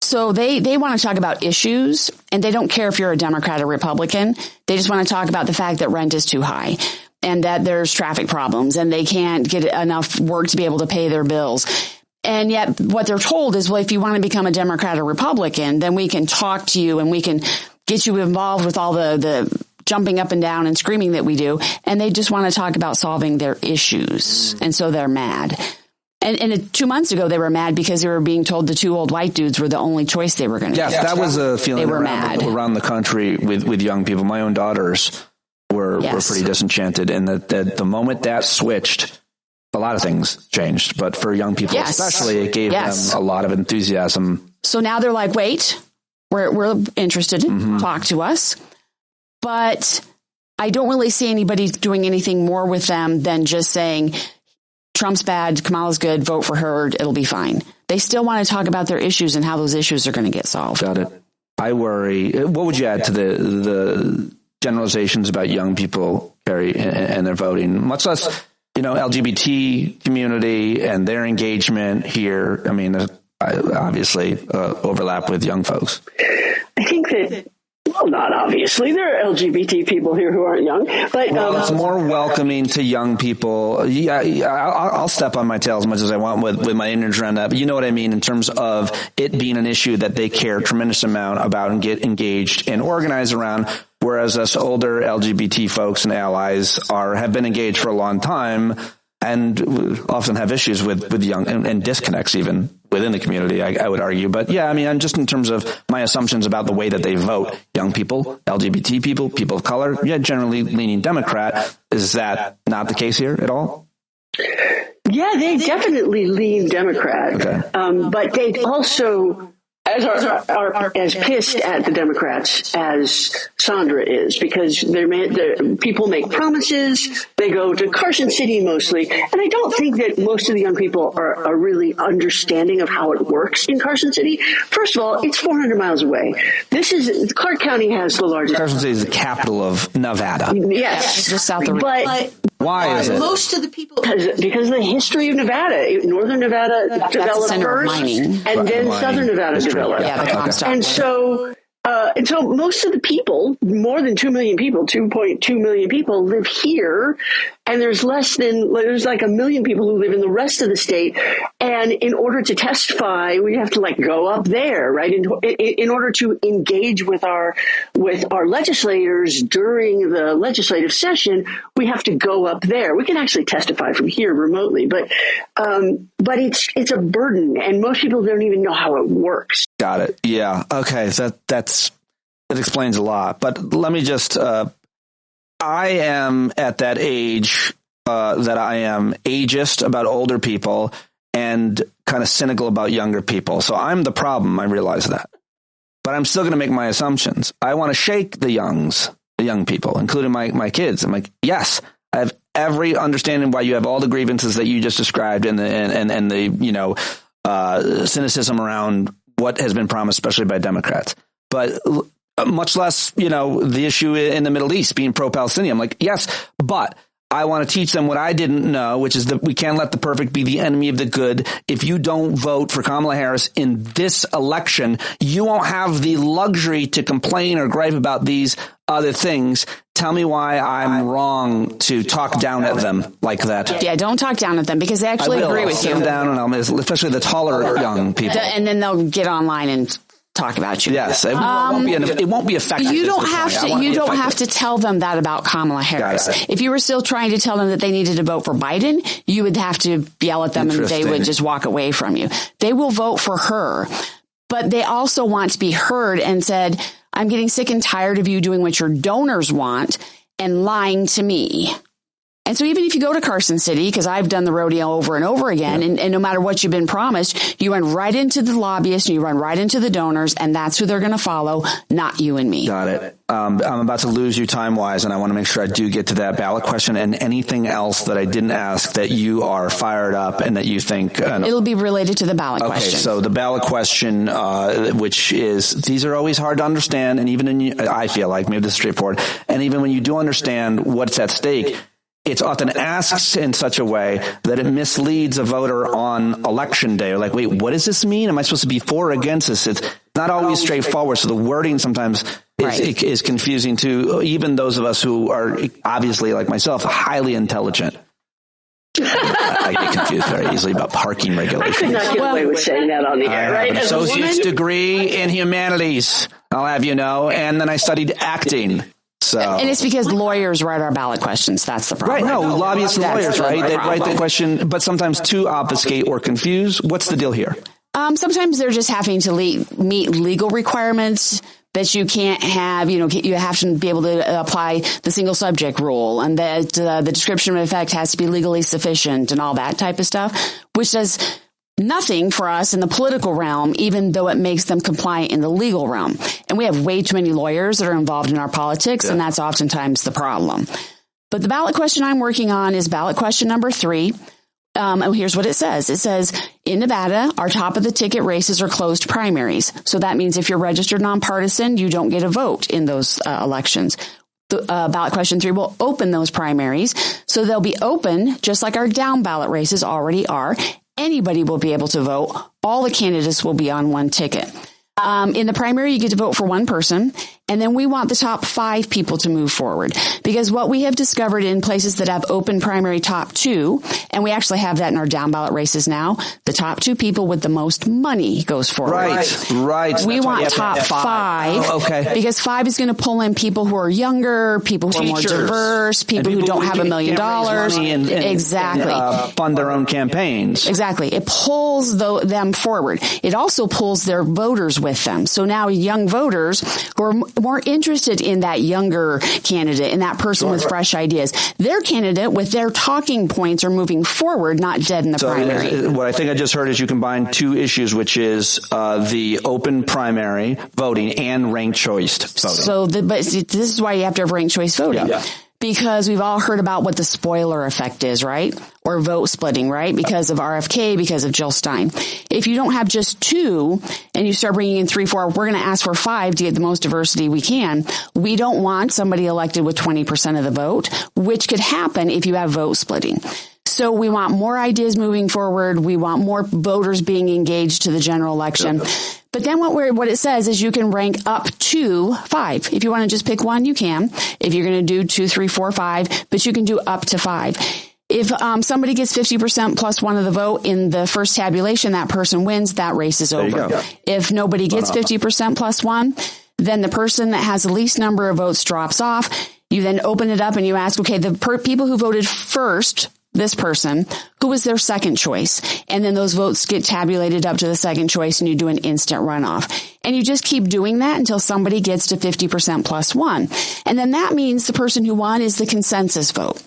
So they want to talk about issues, and they don't care if you're a Democrat or Republican. They just want to talk about the fact that rent is too high and that there's traffic problems and they can't get enough work to be able to pay their bills. And yet what they're told is, well, if you want to become a Democrat or Republican, then we can talk to you and we can get you involved with all the jumping up and down and screaming that we do. And they just want to talk about solving their issues. And so they're mad. And 2 months ago, they were mad because they were being told the two old white dudes were the only choice they were going to get. Yes, that was a feeling they were mad. Around the country with young people. My own daughters were pretty disenchanted. And that the moment that switched, a lot of things changed. But for young people especially, it gave them a lot of enthusiasm. So now they're like, wait, we're interested. Talk to us. But I don't really see anybody doing anything more with them than just saying, Trump's bad, Kamala's good, vote for her, it'll be fine. They still want to talk about their issues and how those issues are going to get solved. Got it. I worry. What would you add to the generalizations about young people, Carrie, and their voting? Much less, LGBT community and their engagement here. I mean, obviously overlap with young folks. I think that... Well, not obviously. There are LGBT people here who aren't young, but it's more welcoming to young people. Yeah, I'll step on my tail as much as I want with my ignorance around that. But you know what I mean in terms of it being an issue that they care a tremendous amount about and get engaged and organized around. Whereas us older LGBT folks and allies have been engaged for a long time and often have issues with young and disconnects even within the community, I would argue. But yeah, I mean, I'm just in terms of my assumptions about the way that they vote, young people, LGBT people of color, generally leaning Democrat. Is that not the case here at all? Yeah, they definitely lean Democrat. Okay. But they also are as pissed at the Democrats as Sondra is, because people make promises. They go to Carson City mostly, and I don't think that most of the young people are really understanding of how it works in Carson City. First of all, it's 400 miles away. Clark County has the largest. Carson City is the capital of Nevada. Yes, just south of. But why is it? Most of the people, because of the history of Nevada. Northern Nevada developed first, and then Southern Nevada developed. Yeah, the Comstock. And so most of the people, more than 2 million people, 2.2 million people live here, and there's like 1 million people who live in the rest of the state. And in order to testify, we have to go up there, right? In order to engage with our legislators during the legislative session, we have to go up there. We can actually testify from here remotely, but it's a burden, and most people don't even know how it works. Got it. Yeah. Okay. That explains a lot. But let me just. I am at that age that I am ageist about older people and kind of cynical about younger people. So I'm the problem. I realize that. But I'm still going to make my assumptions. I want to shake the young people, including my kids. I'm like, yes, I have every understanding why you have all the grievances that you just described and the cynicism around what has been promised, especially by Democrats. But much less, the issue in the Middle East being pro-Palestinian. I'm like, yes, but I want to teach them what I didn't know, which is that we can't let the perfect be the enemy of the good. If you don't vote for Kamala Harris in this election, you won't have the luxury to complain or gripe about these other things. Tell me why I'm wrong to talk down at them like that. Yeah, don't talk down at them, because they actually agree with you. I'll sit them down, and especially the taller young people. And then they'll get online and talk about you. Yes, it won't be effective. You don't have to tell them that about Kamala Harris. If you were still trying to tell them that they needed to vote for Biden, you would have to yell at them and they would just walk away from you. They will vote for her, but they also want to be heard and said, I'm getting sick and tired of you doing what your donors want and lying to me. And so even if you go to Carson City, because I've done the rodeo over and over again, and no matter what you've been promised, you run right into the lobbyists and you run right into the donors, and that's who they're going to follow, not you and me. Got it. I'm about to lose you time-wise, and I want to make sure I do get to that ballot question and anything else that I didn't ask that you are fired up and that you think... It'll be related to the ballot question. Okay, so the ballot question, which is, these are always hard to understand, and even I feel like, maybe this is straightforward, and even when you do understand what's at stake, it's often asked in such a way that it misleads a voter on election day. Or like, wait, what does this mean? Am I supposed to be for or against this? It's not always straightforward. So the wording sometimes is confusing to even those of us who are obviously, like myself, highly intelligent. I get confused very easily about parking regulations. I could not get away with saying that on the air, right? I have an associate's degree in humanities, I'll have you know, and then I studied acting. So. And it's because lawyers write our ballot questions. That's the problem. Right. No, lobbyists and lawyers, right? They write the question, but sometimes to obfuscate or confuse. What's the deal here? Sometimes they're just having to meet legal requirements that you can't have. You have to be able to apply the single subject rule, and that the description of effect has to be legally sufficient and all that type of stuff, which does nothing for us in the political realm, even though it makes them compliant in the legal realm. And we have way too many lawyers that are involved in our politics, and that's oftentimes the problem. But the ballot question I'm working on is ballot question number 3. And here's what it says. It says, in Nevada, our top of the ticket races are closed primaries. So that means if you're registered nonpartisan, you don't get a vote in those elections. The ballot question 3 will open those primaries. So they'll be open just like our down ballot races already are. Anybody will be able to vote. All the candidates will be on one ticket. In the primary, you get to vote for one person, and then we want the top 5 people to move forward. Because what we have discovered in places that have open primary top 2, and we actually have that in our down ballot races now, the top 2 people with the most money goes forward. Right. We want top 5. Oh, okay. Because 5 is going to pull in people who are younger, people who are more diverse, people who don't have $1 million. Exactly. And fund their own campaigns. Exactly. It pulls them forward. It also pulls their voters with them. So now young voters who are more interested in that younger candidate, in that person with fresh ideas, their candidate with their talking points are moving forward, not dead in the primary. What I think I just heard is you combine 2 issues, which is the open primary voting and ranked choice voting. But this is why you have to have ranked choice voting. Yeah. Because we've all heard about what the spoiler effect is, right? Or vote splitting, right? Because of RFK, because of Jill Stein. If you don't have just 2 and you start bringing in 3, 4, we're going to ask for 5 to get the most diversity we can. We don't want somebody elected with 20% of the vote, which could happen if you have vote splitting. So we want more ideas moving forward. We want more voters being engaged to the general election. Yeah. But then what it says is you can rank up to 5. If you want to just pick one, you can. If you're going to do 2, 3, 4, 5, but you can do up to 5. If somebody gets 50% plus 1 of the vote in the first tabulation, that person wins. That race is over. If nobody gets 50% plus 1, then the person that has the least number of votes drops off. You then open it up and you ask, okay, the people who voted first, this person, who was their second choice? And then those votes get tabulated up to the second choice and you do an instant runoff. And you just keep doing that until somebody gets to 50% plus 1. And then that means the person who won is the consensus vote.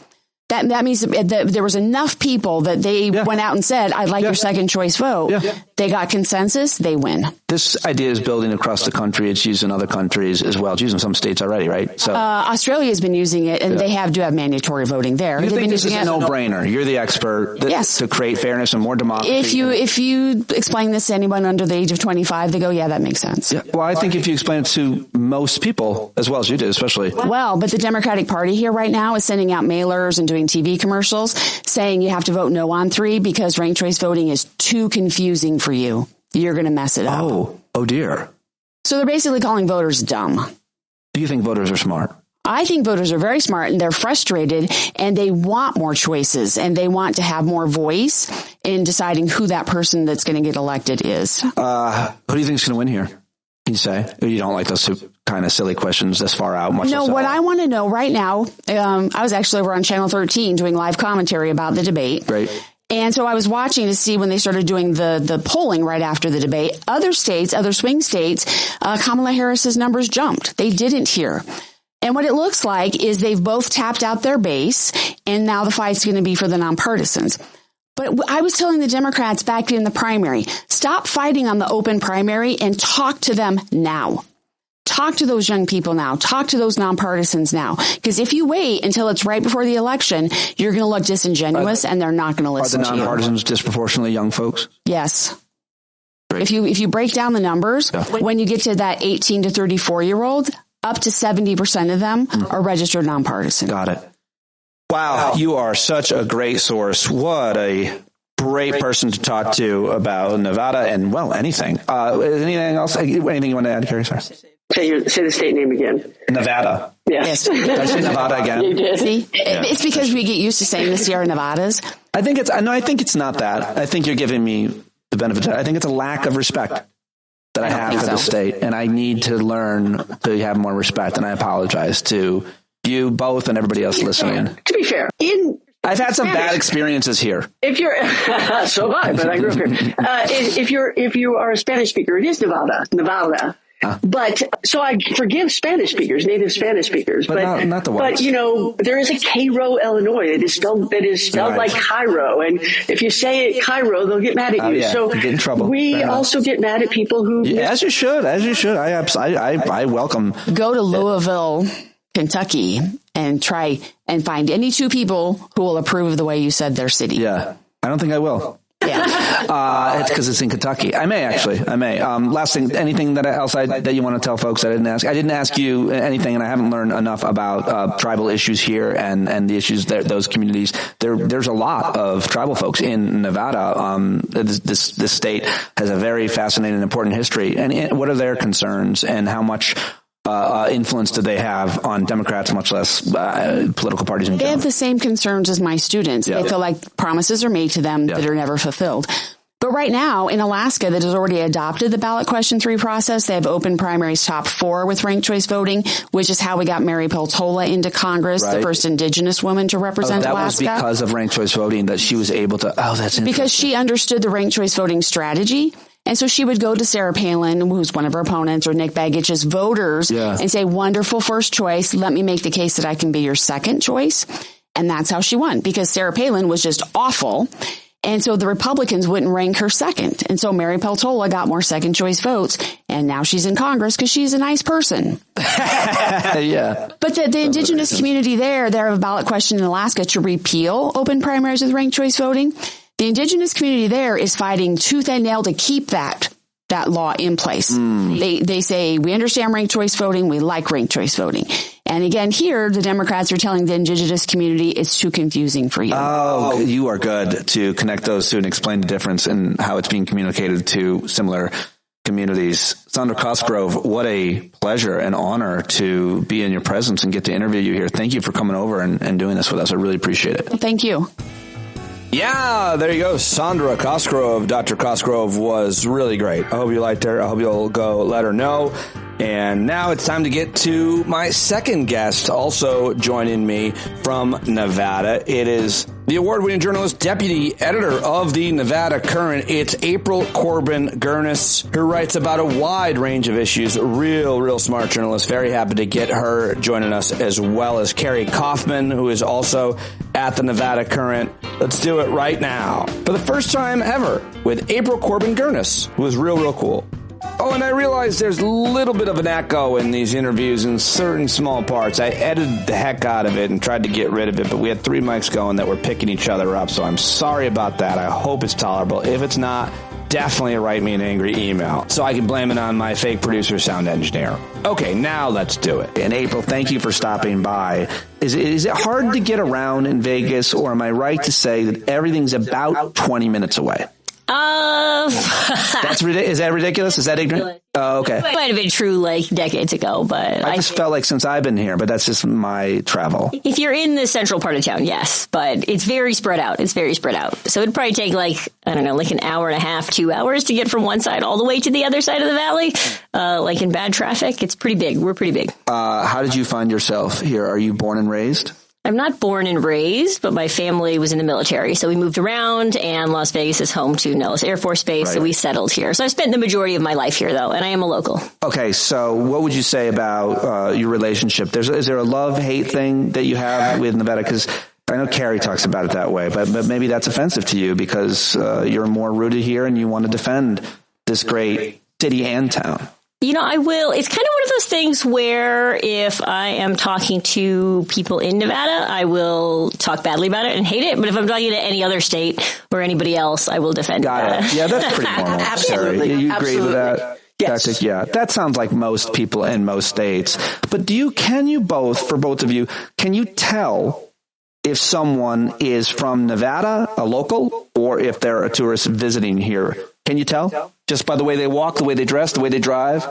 That means that there was enough people that they went out and said, I'd like your second choice vote. Yeah. They got consensus, they win. This idea is building across the country. It's used in other countries as well. It's used in some states already, right? So Australia has been using it, and they do have mandatory voting there. You think this is a no-brainer? You're the expert to create fairness and more democracy. If you explain this to anyone under the age of 25, they go, yeah, that makes sense. Yeah. Well, I think if you explain it to most people, as well as you did, especially. Well, but the Democratic Party here right now is sending out mailers and doing TV commercials saying you have to vote no on 3 because ranked choice voting is too confusing for you. You're going to mess it up. Oh dear. So they're basically calling voters dumb. Do you think voters are smart? I think voters are very smart, and they're frustrated, and they want more choices, and they want to have more voice in deciding who that person that's going to get elected is. Who do you think is going to win here? You say you don't like those kind of silly questions this far out. No, what I want to know right now, I was actually over on Channel 13 doing live commentary about the debate. Great. And so I was watching to see when they started doing the polling right after the debate. Other states, other swing states, Kamala Harris's numbers jumped. They didn't here. And what it looks like is they've both tapped out their base, and now the fight's going to be for the nonpartisans. But I was telling the Democrats back in the primary, stop fighting on the open primary and talk to them now. Talk to those young people now. Talk to those nonpartisans now. Because if you wait until it's right before the election, you're going to look disingenuous and they're not going to listen to you. Are the nonpartisans disproportionately young folks? Yes. If you break down the numbers, when you get to that 18 to 34-year-old, up to 70% of them are registered nonpartisan. Got it. Wow, you are such a great source. What a great person to talk to about Nevada and, well, anything. Anything else? Anything you want to add, Carrie? Sorry. Say the state name again. Nevada. Yes. Did I say Nevada again? You did. See? Yeah. It's because we get used to saying the Sierra Nevadas. I think it's not that. I think you're giving me the benefit. I think it's a lack of respect that I have for the state, and I need to learn to have more respect, and I apologize to you both and everybody else listening. To be fair, I've had some bad experiences here. If you're, so have I, but I grew up here. If you are a Spanish speaker, it is Nevada. But so I forgive Spanish speakers, native Spanish speakers, but not the ones. But there is a Cairo, Illinois that is spelled right. Like Cairo, and if you say it Cairo, they'll get mad at you. So you get in trouble. We also get mad at people who, as you should. I welcome. Go to Louisville, Kentucky, and try and find any two people who will approve of the way you said their city. Yeah, I don't think I will. Yeah. It's because it's in Kentucky. I may. Last thing, anything else that you want to tell folks I didn't ask? I didn't ask you anything, and I haven't learned enough about tribal issues here and the issues that those communities. There's a lot of tribal folks in Nevada. This state has a very fascinating and important history. And what are their concerns, and how much influence do they have on Democrats, much less political parties in general? They have the same concerns as my students. They feel like promises are made to them that are never fulfilled. But right now, in Alaska, that has already adopted the ballot question 3 process, they have open primaries top 4 with ranked choice voting, which is how we got Mary Peltola into Congress, the first indigenous woman to represent Alaska. That was because of ranked choice voting that she was able to, that's interesting. Because she understood the ranked choice voting strategy. And so she would go to Sarah Palin, who's one of her opponents, or Nick Bagich's voters, and say, wonderful first choice. Let me make the case that I can be your second choice. And that's how she won, because Sarah Palin was just awful. And so the Republicans wouldn't rank her second. And so Mary Peltola got more second choice votes. And now she's in Congress because she's a nice person. Yeah. But the indigenous community there have a ballot question in Alaska to repeal open primaries with ranked choice voting. The indigenous community there is fighting tooth and nail to keep that law in place. They say, we understand ranked choice voting. We like ranked choice voting. And again, here, the Democrats are telling the indigenous community it's too confusing for you. Oh, you are good to connect those two and explain the difference and how it's being communicated to similar communities. Sondra Cosgrove, what a pleasure and honor to be in your presence and get to interview you here. Thank you for coming over and doing this with us. I really appreciate it. Well, thank you. Yeah, there you go. Sondra Cosgrove. Dr. Cosgrove was really great. I hope you liked her. I hope you'll go let her know. And now it's time to get to my second guest, also joining me from Nevada. It is the award-winning journalist, deputy editor of the Nevada Current. It's April Corbin Girnus, who writes about a wide range of issues. Real smart journalist. Very happy to get her joining us, as well as Carrie Kaufman, who is also at the Nevada Current. Let's do it right now. For the first time ever, with April Corbin Girnus, who is real cool. Oh, and I realize there's a little bit of an echo in these interviews in certain small parts. I edited the heck out of it and tried to get rid of it, but we had 3 mics going that were picking each other up, so I'm sorry about that. I hope it's tolerable. If it's not, definitely write me an angry email so I can blame it on my fake producer sound engineer. Okay, now let's do it. And April, thank you for stopping by. Is it hard to get around in Vegas, or am I right to say that everything's about 20 minutes away? Is that ridiculous? Is that ignorant? Oh, okay. It might have been true like decades ago, but I just felt like since I've been here, but that's just my travel. If you're in the central part of town, yes, but it's very spread out. So it'd probably take like an hour and a half, 2 hours to get from one side all the way to the other side of the valley. Like in bad traffic, it's pretty big. We're pretty big. How did you find yourself here? Are you born and raised? I'm not born and raised, but my family was in the military. So we moved around, and Las Vegas is home to Nellis Air Force Base. Right. So we settled here. So I spent the majority of my life here, though, and I am a local. Okay. So what would you say about your relationship? Is there a love-hate thing that you have with Nevada? Because I know Carrie talks about it that way, but maybe that's offensive to you because you're more rooted here and you want to defend this great city and town. I will. It's kind of one of those things where if I am talking to people in Nevada, I will talk badly about it and hate it. But if I'm talking to any other state or anybody else, I will defend Nevada. Yeah, that's pretty normal. Absolutely. You agree with that? Yes. Tactic? Yeah, that sounds like most people in most states. But can you both tell if someone is from Nevada, a local, or if they're a tourist visiting here? Can you tell? Just by the way they walk, the way they dress, the way they drive?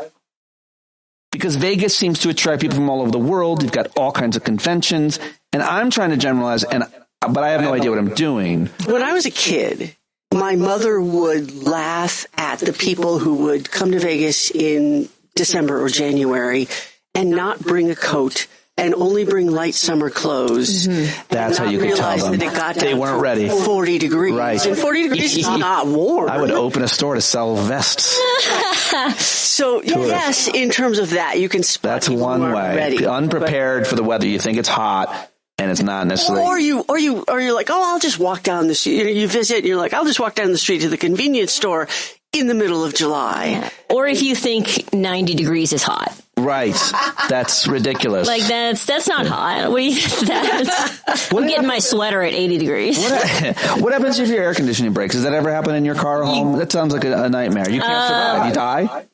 Because Vegas seems to attract people from all over the world. You've got all kinds of conventions. And I'm trying to generalize, but I have no idea what I'm doing. When I was a kid, my mother would laugh at the people who would come to Vegas in December or January and not bring a coat and only bring light summer clothes. Mm-hmm. That's how you could tell them. That it got they weren't ready. 40 degrees. Right. And 40 degrees is not warm. I would open a store to sell vests. So, yes, in terms of that, you can spot. That's one way. Ready. Unprepared for the weather. You think it's hot. And it's not necessarily. Or you're like, I'll just walk down the street. You visit and you're like, I'll just walk down the street to the convenience store in the middle of July. Yeah. Or if you think 90 degrees is hot. Right. That's ridiculous. Like that's not hot. What do you I'm getting my sweater at 80 degrees. What happens if your air conditioning breaks? Does that ever happen in your car or home? That sounds like a nightmare. You can't survive. You die?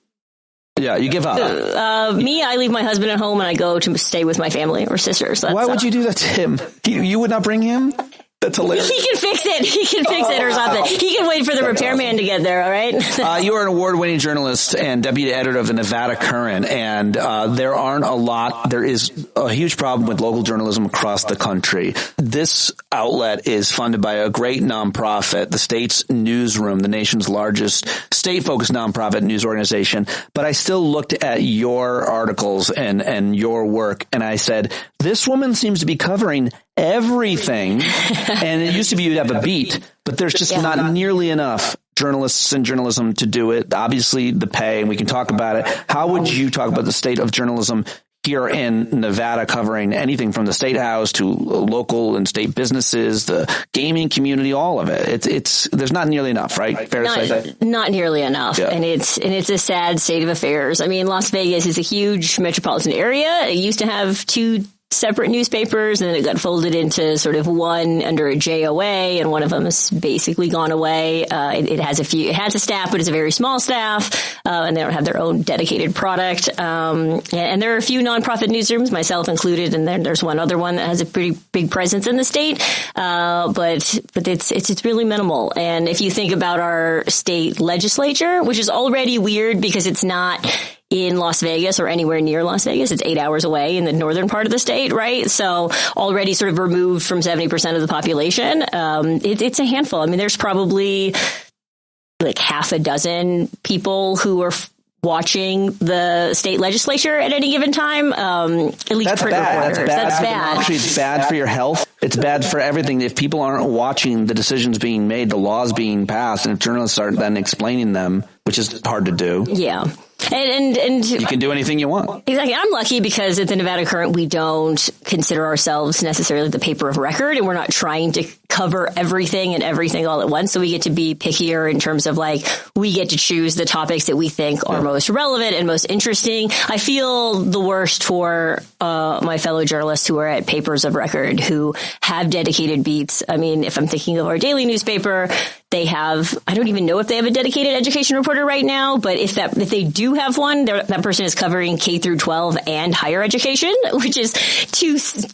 Yeah, you give up. I leave my husband at home and I go to stay with my family or sisters. Why would you do that to him? You would not bring him? That's hilarious. He can fix it or something. He can wait for the repairman to get there, all right? You are an award-winning journalist and deputy editor of the Nevada Current, and there is a huge problem with local journalism across the country. This outlet is funded by a great nonprofit, the state's newsroom, the nation's largest state-focused nonprofit news organization. But I still looked at your articles and your work, and I said, this woman seems to be covering everything. And it used to be you'd have a beat, but there's just not nearly enough journalists and journalism to do it. Obviously, the pay, and we can talk about it. How would you talk about the state of journalism here in Nevada, covering anything from the state house to local and state businesses, the gaming community, all of it? There's not nearly enough, right? Fair to say that? Not nearly enough. Yeah. And it's a sad state of affairs. I mean, Las Vegas is a huge metropolitan area. It used to have 2 separate newspapers, and then it got folded into sort of one under a JOA, and one of them has basically gone away. It has a staff, but it's a very small staff, and they don't have their own dedicated product. And there are a few nonprofit newsrooms, myself included, and then there's one other one that has a pretty big presence in the state. But it's really minimal. And if you think about our state legislature, which is already weird because it's not in Las Vegas or anywhere near Las Vegas. It's 8 hours away in the northern part of the state, right? So already sort of removed from 70% of the population. It's a handful. I mean, there's probably like half a dozen people who are watching the state legislature at any given time. At least that's bad. That's bad. Actually, it's bad for your health. It's bad for everything. If people aren't watching the decisions being made, the laws being passed, and if journalists aren't then explaining them, which is hard to do. Yeah. And you can do anything you want. Exactly. I'm lucky because at the Nevada Current, we don't consider ourselves necessarily the paper of record, and we're not trying to cover everything and everything all at once. So we get to be pickier in terms of like, we get to choose the topics that we think are most relevant and most interesting. I feel the worst for my fellow journalists who are at papers of record who have dedicated beats. I mean, if I'm thinking of our daily newspaper, they have, I don't even know if they have a dedicated education reporter right now, but if they do have one, that person is covering K through 12 and higher education, which is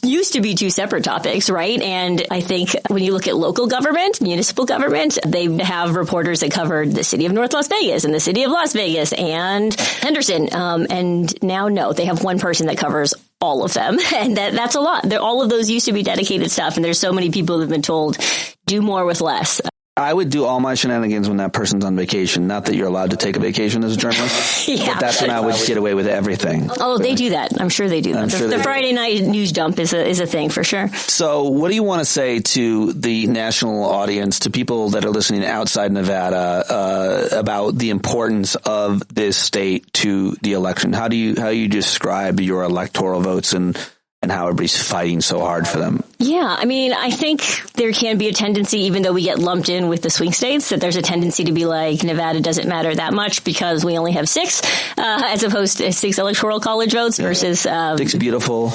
used to be 2 separate topics, right? And I think when you look at local government, municipal government, they have reporters that covered the city of North Las Vegas and the city of Las Vegas and Henderson. And now, no, they have one person that covers all of them. And that's a lot. All of those used to be dedicated stuff. And there's so many people that have been told, do more with less. I would do all my shenanigans when that person's on vacation. Not that you're allowed to take a vacation as a journalist, but that's when I would get away with everything. Oh, they do that. I'm sure they do that. The Friday night news dump is a thing for sure. So what do you want to say to the national audience, to people that are listening outside Nevada, about the importance of this state to the election? How do you describe your electoral votes and how everybody's fighting so hard for them? Yeah, I mean, I think there can be a tendency, even though we get lumped in with the swing states, that there's a tendency to be like, Nevada doesn't matter that much because we only have 6, as opposed to 6 electoral college votes versus 6 beautiful,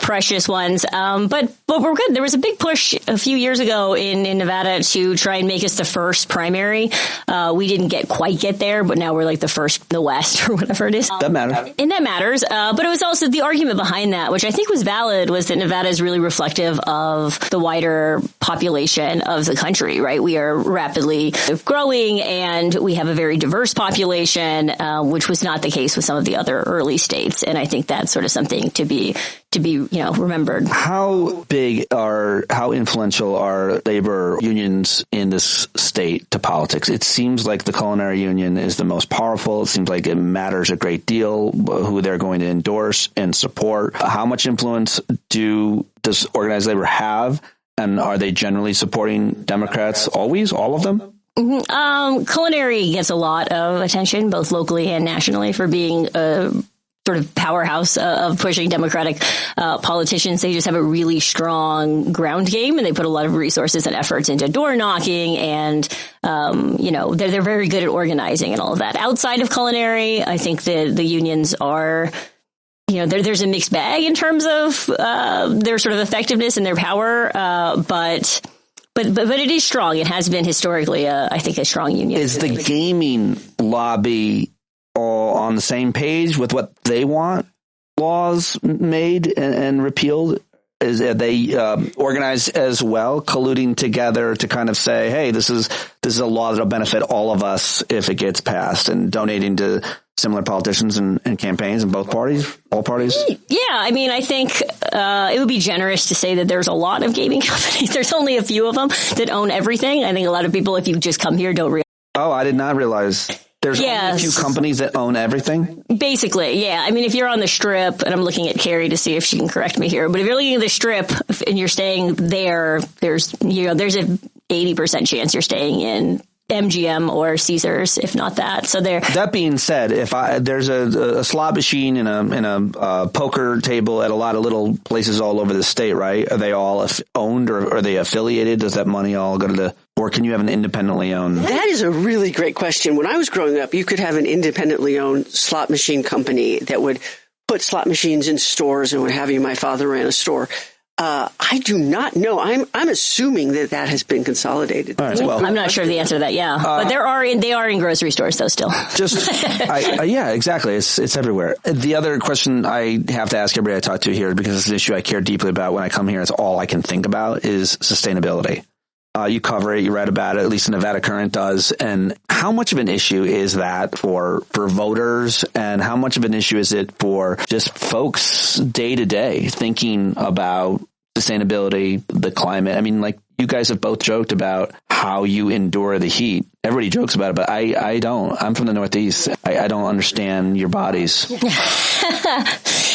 precious ones. But we're good. There was a big push a few years ago in Nevada to try and make us the first primary. We didn't quite get there, but now we're like the first in the West or whatever it is. That matters. And that matters. But it was also the argument behind that, which I think was valid, was that Nevada is really reflective of the wider population of the country, right? We are rapidly growing and we have a very diverse population, which was not the case with some of the other early states. And I think that's sort of something to be remembered. How influential are labor unions in this state to politics? It seems like the culinary union is the most powerful. It seems like it matters a great deal who they're going to endorse and support. How much influence does organized labor have? And are they generally supporting Democrats always, all of them? Mm-hmm. Culinary gets a lot of attention, both locally and nationally, for being a sort of powerhouse of pushing Democratic politicians. They just have a really strong ground game, and they put a lot of resources and efforts into door knocking, and they're very good at organizing and all of that. Outside of culinary, I think the unions are, there's a mixed bag in terms of their sort of effectiveness and their power, but it is strong. It has been historically, I think, a strong union. Is the gaming lobby all on the same page with what they want laws made and repealed? Are they organized as well, colluding together to kind of say, hey, this is a law that'll benefit all of us if it gets passed, and donating to similar politicians and campaigns in all parties? Yeah, I mean, I think it would be generous to say that there's a lot of gaming companies. There's only a few of them that own everything. I think a lot of people, if you just come here, don't realize. Oh, I did not realize. There's only a few companies that own everything? Basically, yeah. I mean, if you're on the Strip, and I'm looking at Carrie to see if she can correct me here, but if you're looking at the Strip and you're staying there, there's a 80% chance you're staying in MGM or Caesars, if not that. So there. That being said, if there's a slot machine and a poker table at a lot of little places all over the state, right? Are they all owned, or are they affiliated? Does that money all go to or can you have an independently owned? That is a really great question. When I was growing up, you could have an independently owned slot machine company that would put slot machines in stores and what have you. My father ran a store. I do not know. I'm assuming that has been consolidated. All right, well, I'm not sure of the answer to that. Yeah, but they are in grocery stores though still. Yeah, exactly. It's everywhere. The other question I have to ask everybody I talk to here, because it's an issue I care deeply about when I come here, it's all I can think about, is sustainability. You cover it, you read about it, at least Nevada Current does. And how much of an issue is that for voters, and how much of an issue is it for just folks day to day thinking about sustainability, the climate? I mean, like, you guys have both joked about how you endure the heat. Everybody jokes about it, but I don't. I'm from the Northeast. I don't understand your bodies.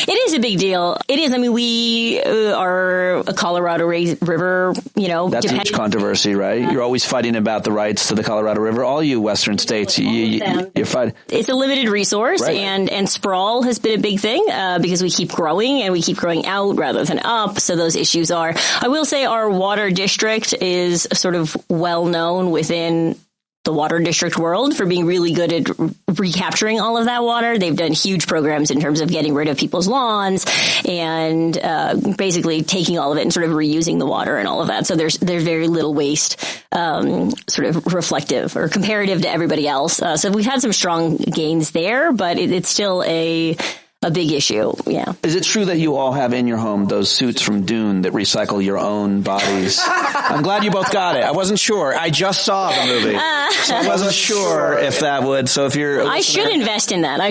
It is a big deal. It is. I mean, we are a Colorado River, That's a huge controversy, right? You're always fighting about the rights to the Colorado River. All you Western states, you're fighting. It's a limited resource, right. and sprawl has been a big thing because we keep growing and we keep growing out rather than up. So those issues are, I will say, our water district is sort of well known within the water district world for being really good at recapturing all of that water. They've done huge programs in terms of getting rid of people's lawns and basically taking all of it and sort of reusing the water and all of that. So there's very little waste, sort of reflective or comparative to everybody else. So we've had some strong gains there, but it's still a a big issue. Yeah. Is it true that you all have in your home those suits from Dune that recycle your own bodies? I'm glad you both got it. I wasn't sure. I just saw the movie, so I wasn't sure if that would. So if you're, I should invest in that.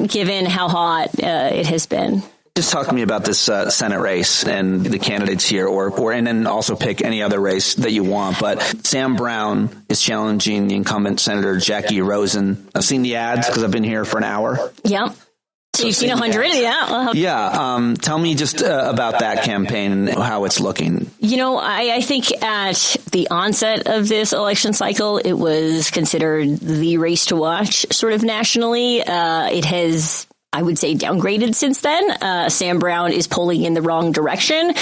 Given how hot it has been. Just talk to me about this Senate race and the candidates here, and then also pick any other race that you want. But Sam Brown is challenging the incumbent Senator Jackie Rosen. I've seen the ads because I've been here for an hour. Yep. So you've seen 100? Yeah. Yeah. Tell me just about that campaign and how it's looking. I think at the onset of this election cycle, it was considered the race to watch sort of nationally. It has, I would say, downgraded since then. Sam Brown is polling in the wrong direction.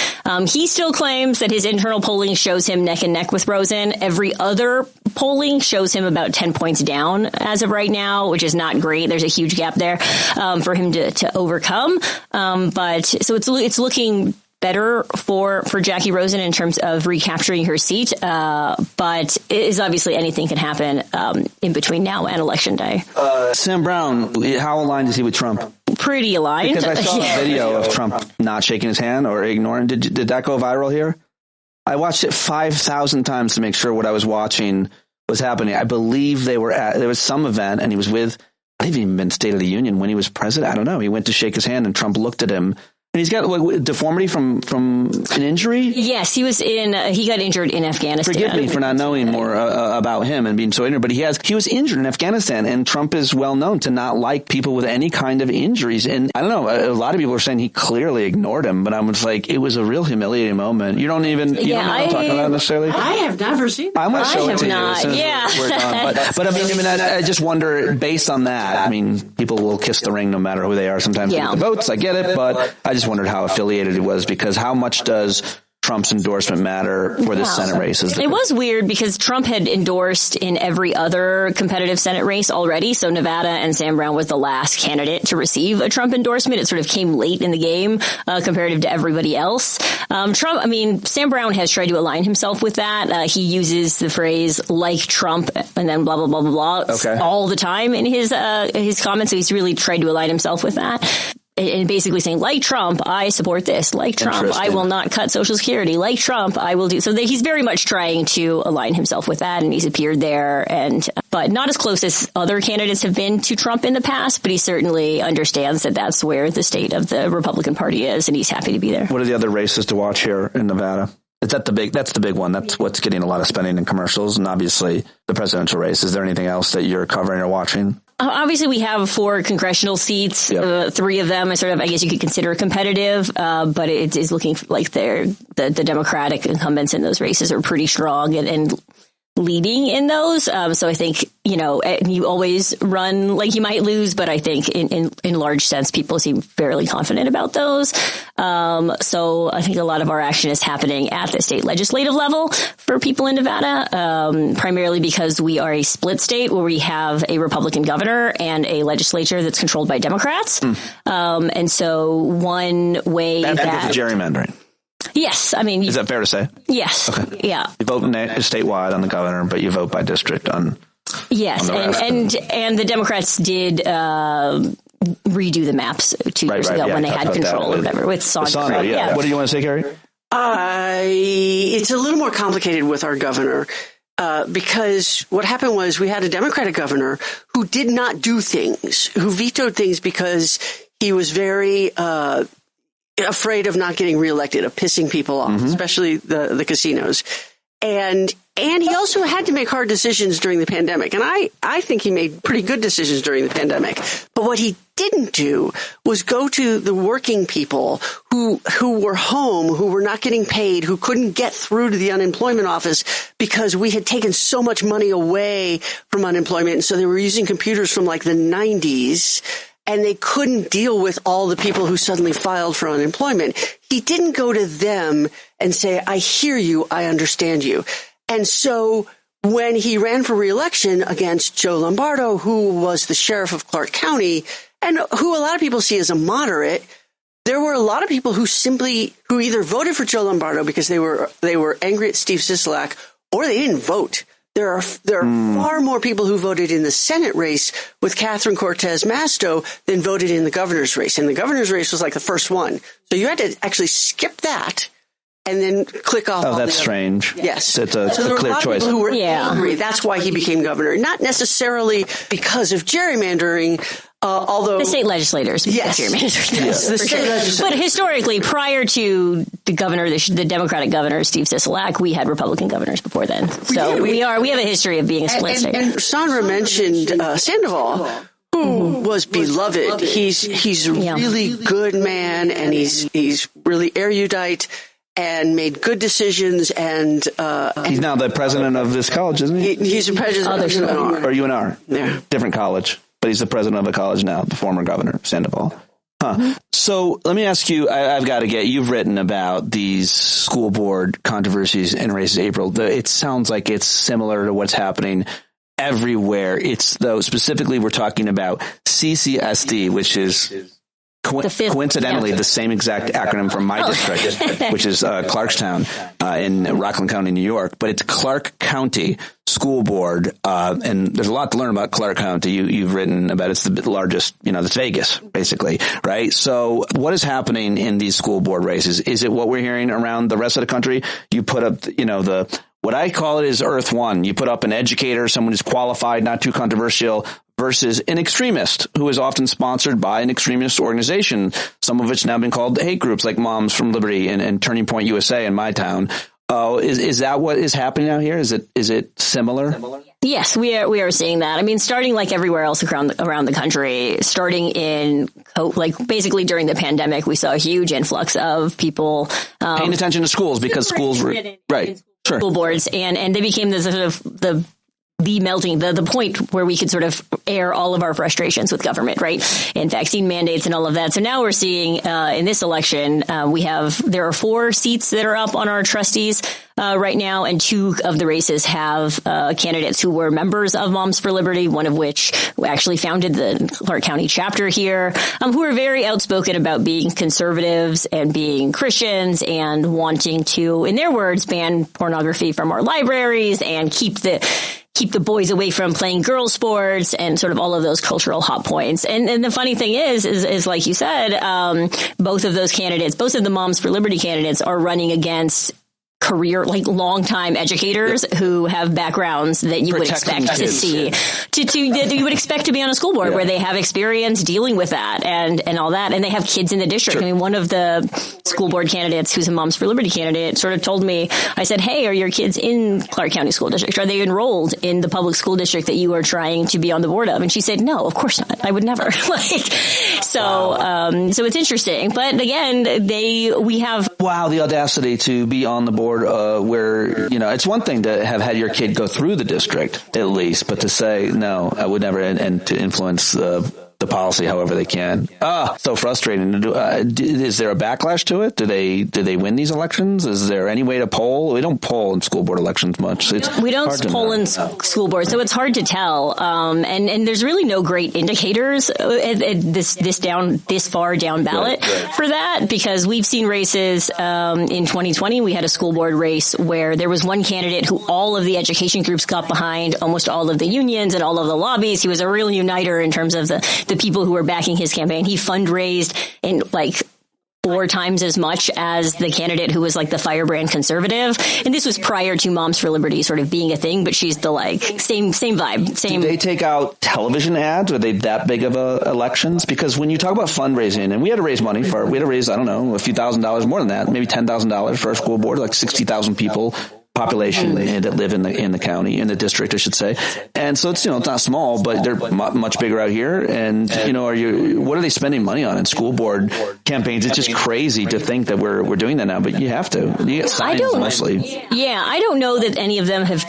He still claims that his internal polling shows him neck and neck with Rosen. Every other polling shows him about 10 points down as of right now, which is not great. There's a huge gap there for him to overcome. But so it's looking better for Jackie Rosen in terms of recapturing her seat. But it is obviously anything can happen in between now and Election Day. Sam Brown, how aligned is he with Trump? Pretty aligned. Because I saw a video of Trump not shaking his hand or ignoring. Did that go viral here? I watched it 5,000 times to make sure what I was watching was happening. I believe there was some event and he was with, I think even been State of the Union when he was president. I don't know. He went to shake his hand and Trump looked at him. And he's got deformity from an injury? Yes, he got injured in Afghanistan. Forgive me for not knowing more about him and being so ignorant, but he was injured in Afghanistan, and Trump is well known to not like people with any kind of injuries. And I don't know, a lot of people are saying he clearly ignored him, but I was like, it was a real humiliating moment. You don't know what I'm talking about necessarily? I have never seen that. I'm going to show it to not. you. Yeah. But I just wonder, based on that, people will kiss the ring no matter who they are. Sometimes they get the votes, I get it, but I just wondered how affiliated it was, because how much does Trump's endorsement matter for this Senate race? It was weird because Trump had endorsed in every other competitive Senate race already. So Nevada and Sam Brown was the last candidate to receive a Trump endorsement. It sort of came late in the game comparative to everybody else. Sam Brown has tried to align himself with that. He uses the phrase like Trump and then blah, blah, blah, blah, blah all the time in his comments. So he's really tried to align himself with that. And basically saying, like Trump, I support this. Like Trump, I will not cut Social Security. Like Trump, I will do. So he's very much trying to align himself with that, and he's appeared there. But not as close as other candidates have been to Trump in the past. But he certainly understands that that's where the state of the Republican Party is, and he's happy to be there. What are the other races to watch here in Nevada? That's the big one. That's what's getting a lot of spending in commercials, and obviously the presidential race. Is there anything else that you're covering or watching? Obviously, we have 4 congressional seats. 3 of them are I guess you could consider competitive, but it is looking like the Democratic incumbents in those races are pretty strong and leading in those. So I think, you always run like you might lose, but I think in large sense, people seem fairly confident about those. So I think a lot of our action is happening at the state legislative level for people in Nevada, primarily because we are a split state where we have a Republican governor and a legislature that's controlled by Democrats. And so one way that gerrymandering. Yes, is that fair to say? Yes. Okay. Yeah. You vote statewide on the governor, but you vote by district on. Yes, and the Democrats did redo the maps 2 years ago when they had control or whatever with Sondra. Yeah. What do you want to say, Carrie? It's a little more complicated with our governor. Because what happened was we had a Democratic governor who did not do things, who vetoed things because he was very afraid of not getting reelected, of pissing people off, especially the casinos. And he also had to make hard decisions during the pandemic. And I think he made pretty good decisions during the pandemic. But what he didn't do was go to the working people who were home, who were not getting paid, who couldn't get through to the unemployment office because we had taken so much money away from unemployment. And so they were using computers from like the 90s. And they couldn't deal with all the people who suddenly filed for unemployment. He didn't go to them and say, I hear you, I understand you. And so when he ran for re-election against Joe Lombardo, who was the sheriff of Clark County, and who a lot of people see as a moderate, there were a lot of people who either voted for Joe Lombardo because they were angry at Steve Sisolak, or they didn't vote There are far more people who voted in the Senate race with Catherine Cortez Masto than voted in the governor's race. And the governor's race was like the first one. So you had to actually skip that and then click off. Oh, that's strange. Yes. It's a clear choice. People who were angry. That's why he became governor. Not necessarily because of gerrymandering, although the state legislators, gerrymandering. Yes, the state legislators. But historically, prior to the governor, the Democratic governor, Steve Sisolak, we had Republican governors before then. So we have a history of being a split state. And Sondra mentioned Sandoval, who was beloved. He's a really good man, and he's really erudite and made good decisions. And he's now the president of this college, isn't he? He's the president of UNR. Or UNR. Yeah. Different college. But he's the president of a college now, the former governor, Sandoval. Huh. Mm-hmm. So let me ask you, I've got to you've written about these school board controversies in races, April. It sounds like it's similar to what's happening everywhere. Though specifically we're talking about CCSD, which is coincidentally the same exact acronym from my district, which is Clarkstown in Rockland County, New York. But it's Clark County School Board, and there's a lot to learn about Clark County. You've written about it's the largest, it's Vegas, basically, right? So what is happening in these school board races? Is it what we're hearing around the rest of the country? You put up, what I call it is Earth One. You put up an educator, someone who's qualified, not too controversial, versus an extremist who is often sponsored by an extremist organization, some of which now been called hate groups like Moms from Liberty and Turning Point USA in my town. Is that what is happening out here? Is it similar? Yes, we are seeing that. I mean, starting like everywhere else around the country, starting in basically during the pandemic, we saw a huge influx of people paying attention to schools because schools were right. Sure. School boards, and they became the sort of the melting, the point where we could sort of air all of our frustrations with government, right? And vaccine mandates and all of that. So now we're seeing in this election, there are 4 seats that are up on our trustees right now, and 2 of the races have candidates who were members of Moms for Liberty, one of which actually founded the Clark County chapter here, who are very outspoken about being conservatives and being Christians and wanting to, in their words, ban pornography from our libraries and keep the boys away from playing girls sports and sort of all of those cultural hot points. And the funny thing is like you said, both of the Moms for Liberty candidates are running against longtime educators who have backgrounds that you would expect to see, that you would expect to be on a school board where they have experience dealing with that and all that. And they have kids in the district. Sure. I mean, one of the school board candidates who's a Moms for Liberty candidate sort of told me, I said, hey, are your kids in Clark County School District? Are they enrolled in the public school district that you are trying to be on the board of? And she said, no, of course not. I would never. So it's interesting. But again, we have the audacity to be on the board where, it's one thing to have had your kid go through the district at least, but to say, no, I would never, and to influence the policy however they can. So frustrating. Is there a backlash to it? Do they win these elections? Is there any way to poll? We don't poll in school board elections much. We don't poll in school boards, so it's hard to tell. And there's really no great indicators this far down ballot for that, because we've seen races in 2020. We had a school board race where there was one candidate who all of the education groups got behind, almost all of the unions and all of the lobbies. He was a real uniter in terms of the people who were backing his campaign. He fundraised in 4 times as much as the candidate who was the firebrand conservative. And this was prior to Moms for Liberty sort of being a thing, but she's the same vibe. Same. Did they take out television ads? Were they that big of elections? Because when you talk about fundraising, and we had to raise money I don't know, a few $1,000s more than that, maybe $10,000 for our school board, 60,000 people population that live in the county, in the district, I should say. And so it's, it's not small, but they're much bigger out here. And, what are they spending money on in school board campaigns? It's just crazy to think that we're doing that now, but you have to. You get signs mostly. Yeah, I don't know that any of them have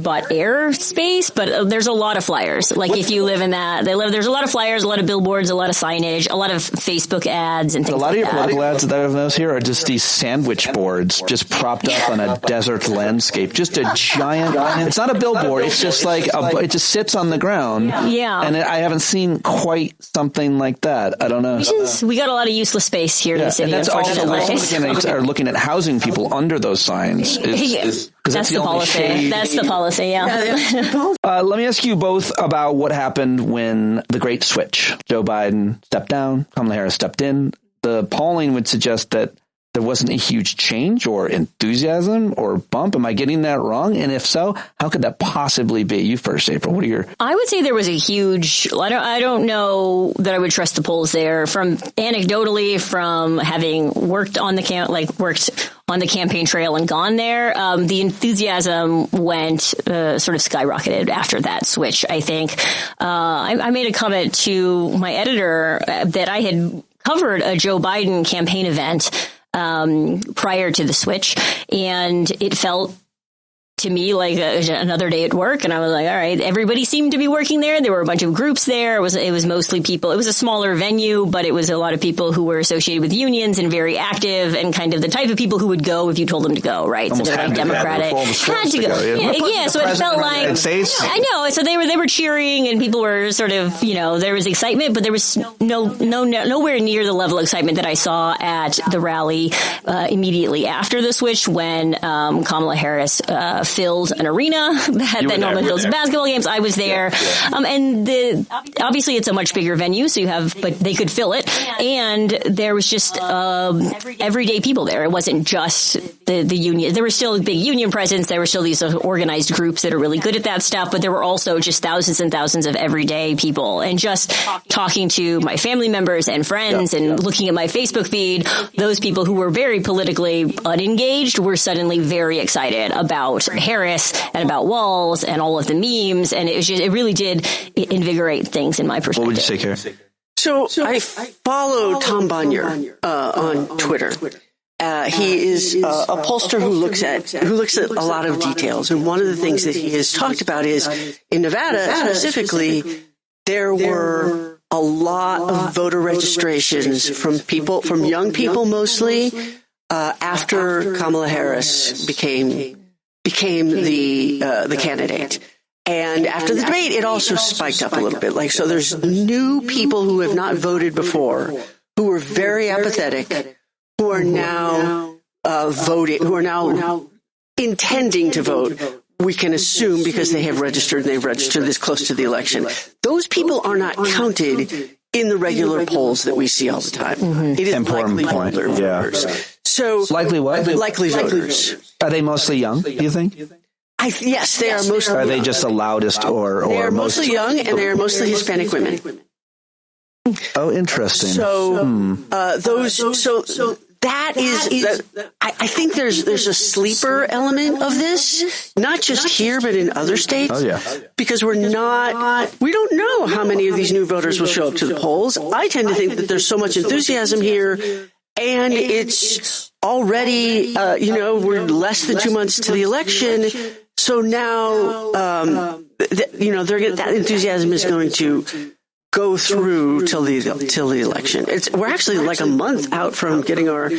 bought air space, but there's a lot of flyers. If you live in that, there's a lot of flyers, a lot of billboards, a lot of signage, a lot of Facebook ads and things like that. A lot of your political ads that I've noticed here are just these sandwich boards just propped up on a desert desert landscape, just a giant. It's not a billboard. It's just like it just sits on the ground. Yeah, and I haven't seen quite something like that. I don't know. We got a lot of useless space here in the city. And that's also are looking at housing people under those signs. That's the policy. That's the policy. Yeah. Let me ask you both about what happened when the Great Switch. Joe Biden stepped down. Kamala Harris stepped in. The polling would suggest that there wasn't a huge change or enthusiasm or bump. Am I getting that wrong? And if so, how could that possibly be? You first, April. What are your... I would say there was a huge... I don't know that I would trust the polls there. From anecdotally, from having worked on the campaign trail and gone there, the enthusiasm went sort of skyrocketed after that switch, I think. I made a comment to my editor that I had covered a Joe Biden campaign event prior to the switch, and it felt to me like another day at work. And I was like, all right, everybody seemed to be working there. There were a bunch of groups there. It was mostly people. It was a smaller venue, but it was a lot of people who were associated with unions and very active and kind of the type of people who would go if you told them to go, right? Almost so they're like Democratic. Had to go. Yeah, so it felt like, I know. So they were cheering and people were sort of, there was excitement, but there was nowhere near the level of excitement that I saw at the rally immediately after the switch when Kamala Harris filled an arena that normally fills basketball games. I was there. And obviously it's a much bigger venue, but they could fill it. And there was just everyday people there. It wasn't just the union. There was still a big union presence. There were still these organized groups that are really good at that stuff, but there were also just thousands and thousands of everyday people. And just talking to my family members and friends and looking at my Facebook feed, those people who were very politically unengaged were suddenly very excited about Harris and about Walz and all of the memes, and it really did invigorate things in my perspective. What would you say, Carrie? So I follow Tom Bonnier on Twitter. He is a pollster who looks at a lot of details, and one of the things that he has talked about is in Nevada specifically, there were a lot of voter registrations from young people mostly after Kamala Harris became the candidate. And after the debate, it also spiked up a little bit. So there's new people who have not voted before, who were very apathetic, who are now voting, who are now intending to vote. We can assume because they have registered and they've registered this close to the election. Those people are not counted in the regular polls that we see all the time. It is important likely voter voters. So likely what? Likely voters. Are they mostly young, do you think? Yes, they are mostly young. Are they just the loudest or they are mostly young, and they are mostly Hispanic women. Oh, interesting. So that is, I think there's a sleeper element of this, not just here, but in other states. Oh, yeah. Because we don't know how many of these new voters will show up to the polls. I tend to think that there's so much enthusiasm here, and it's already, we're less than 2 months to the election. So now, that enthusiasm is going to go through till the election. We're actually like a month out from getting our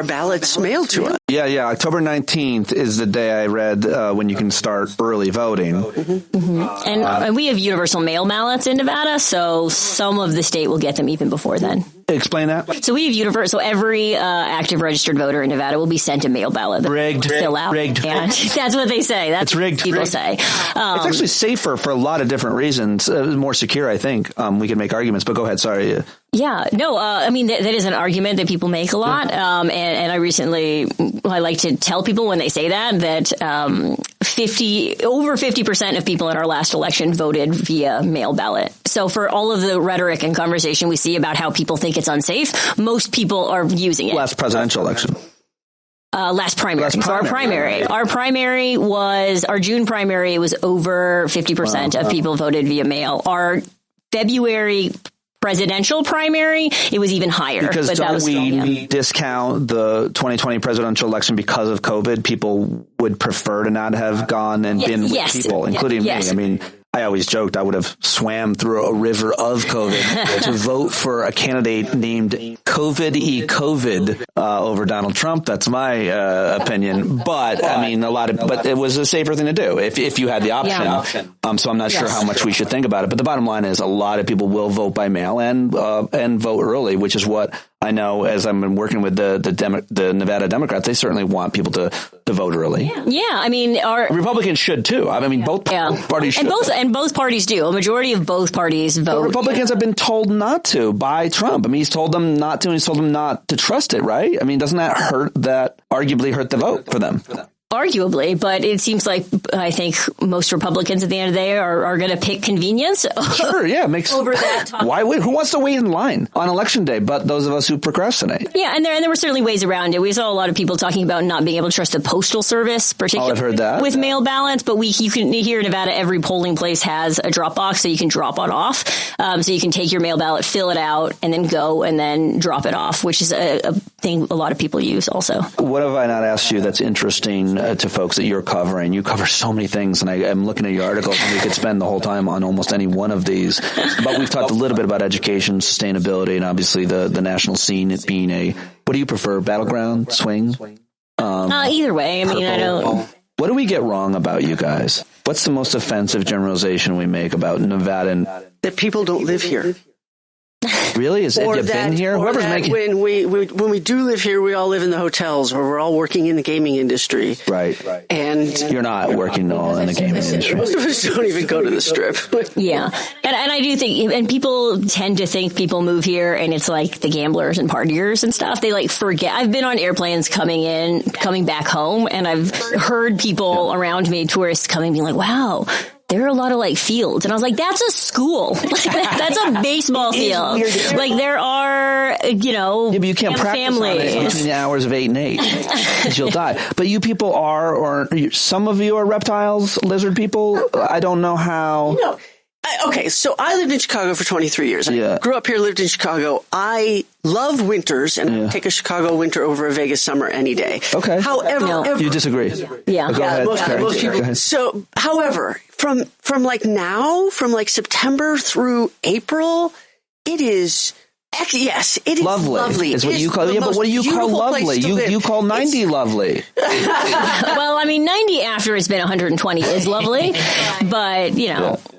ballots mailed to us. Yeah. October 19th is the day I read when you can start early voting. And we have universal mail ballots in Nevada, so some of the state will get them even before then. Explain that. So we have universal. Every active registered voter in Nevada will be sent a mail ballot. Rigged. Fill out. Rigged. Yeah, that's what they say. That's it's rigged. People say. It's actually safer for a lot of different reasons. More secure, I think. We can make arguments, but go ahead. Sorry. Yeah, no, that is an argument that people make a lot. And I like to tell people when they say that over 50% of people in our last election voted via mail ballot. So for all of the rhetoric and conversation we see about how people think it's unsafe, most people are using it. Last presidential election. Last primary. So our primary was, our June primary was over 50% of people voted via mail. Our February presidential primary, it was even higher. Because don't we discount the 2020 presidential election because of COVID? People would prefer to not have gone and been with people, including me. I mean, I always joked I would have swam through a river of COVID to vote for a candidate named COVID over Donald Trump. That's my opinion. But I mean, but it was a safer thing to do if you had the option. So I'm not sure how much we should think about it. But the bottom line is a lot of people will vote by mail and vote early, which is what I know as I've been working with the Nevada Democrats. They certainly want people to vote early. Yeah, I mean, Republicans should too. I mean, both parties should. And both parties do. A majority of both parties vote. But Republicans have been told not to by Trump. I mean, he's told them not to, and he's told them not to trust it, right? I mean, doesn't that arguably hurt the vote for them? Arguably, but it seems like I think most Republicans at the end of the day are going to pick convenience. Sure, yeah, over that topic. Why? Who wants to wait in line on election day? But those of us who procrastinate. Yeah, and there were certainly ways around it. We saw a lot of people talking about not being able to trust the postal service, particularly I've heard that. with mail ballots. But you can here in Nevada, every polling place has a drop box, so you can drop it off. So you can take your mail ballot, fill it out, and then go and then drop it off, which is a thing a lot of people use also. What have I not asked you that's interesting to folks that you're covering? You cover so many things, and I'm looking at your articles, and we could spend the whole time on almost any one of these. But we've talked a little bit about education, sustainability, and obviously the national scene, it being what do you prefer, battleground, swing? Either way. I mean, I don't... What do we get wrong about you guys? What's the most offensive generalization we make about Nevada? That people don't live here. Really? Have you been here? Whoever's making when we do live here, we all live in the hotels, or we're all working in the gaming industry. Right. And you're not working all in the gaming industry. Most of us don't even go to the Strip. Yeah, and I do think, and people tend to think people move here, and it's like the gamblers and partiers and stuff. They forget. I've been on airplanes coming back home, and I've heard people around me, tourists coming, being like, "Wow, there are a lot of fields," and I was like, "That's a school. That's a baseball field. There are, but you can't practice on it between the hours of 8 and 8 because you'll die." But you people or some of you are reptiles, lizard people. I don't know how. Okay, so I lived in Chicago for 23 years. I grew up here, lived in Chicago. I love winters, and I would take a Chicago winter over a Vegas summer any day. Okay. However, you disagree? Yeah. Go ahead, most people. So, however, from September through April, it is. Yes, it is lovely. Is what you call. Yeah, but what do you call lovely? You call 90 lovely. Well, I mean, 90 after it's been 120 is lovely, but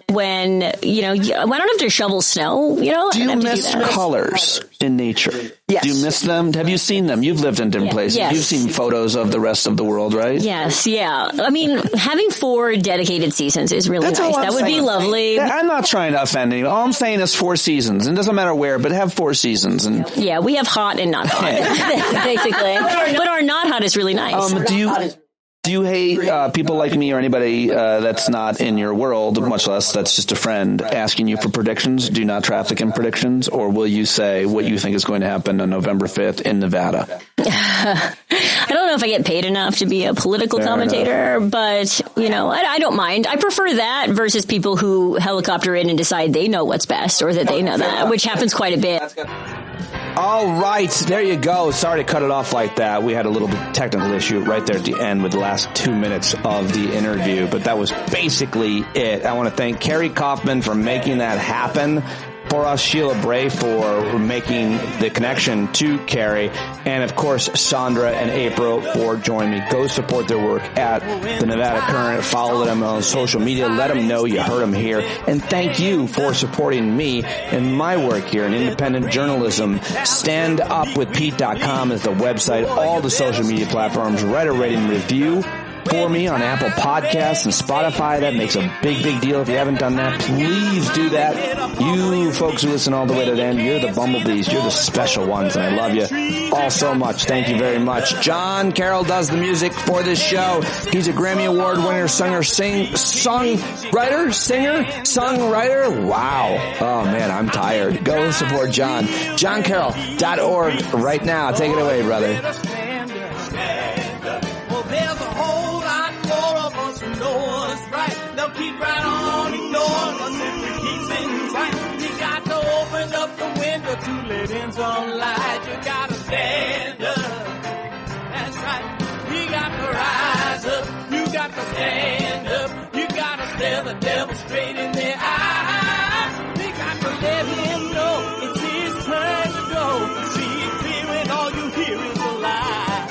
when I don't have to shovel snow. Do you miss colors in nature? Yes. Do you miss them? Have you seen them? You've lived in different places. Yes. You've seen photos of the rest of the world, right? Yes, yeah. I mean, having 4 dedicated seasons is really nice. That would be lovely. I'm not trying to offend anyone. All I'm saying is 4 seasons. And it doesn't matter where, but have 4 seasons. And yeah, we have hot and not hot, basically. But our not hot is really nice. Do you hate people like me or anybody that's not in your world, much less that's just a friend, asking you for predictions? Do not traffic in predictions, or will you say what you think is going to happen on November 5th in Nevada? I don't know if I get paid enough to be a political commentator, but, I don't mind. I prefer that versus people who helicopter in and decide they know what's best or that they know that, which happens quite a bit. All right, there you go. Sorry to cut it off like that. We had a little bit technical issue right there at the end with the last 2 minutes of the interview, but that was basically it. I want to thank Carrie Kaufman for making that happen for us, Sheila Bray for making the connection to Carrie, and of course Sondra and April for joining me. Go support their work at the Nevada Current. Follow them on social media. Let them know you heard them here. And thank you for supporting me and my work here in independent journalism. StandUpWithPete.com is the website. All the social media platforms. Write a rating and review for me on Apple Podcasts and Spotify. That makes a big, big deal. If you haven't done that, please do that. You folks who listen all the way to the end, you're the bumblebees. You're the special ones, and I love you all so much. Thank you very much. John Carroll does the music for this show. He's a Grammy Award winner, songwriter. Wow. Oh, man, I'm tired. Go support John. JohnCarroll.org right now. Take it away, brother. Keep right on ignoring us if we keep things right. You got to open up the window to let in some light. You got to stand up. That's right. We got to rise up. You got to stand up. You got to stare the devil straight in the eye. We got to let him know it's his turn to go. See it clear and all you hear is a lie.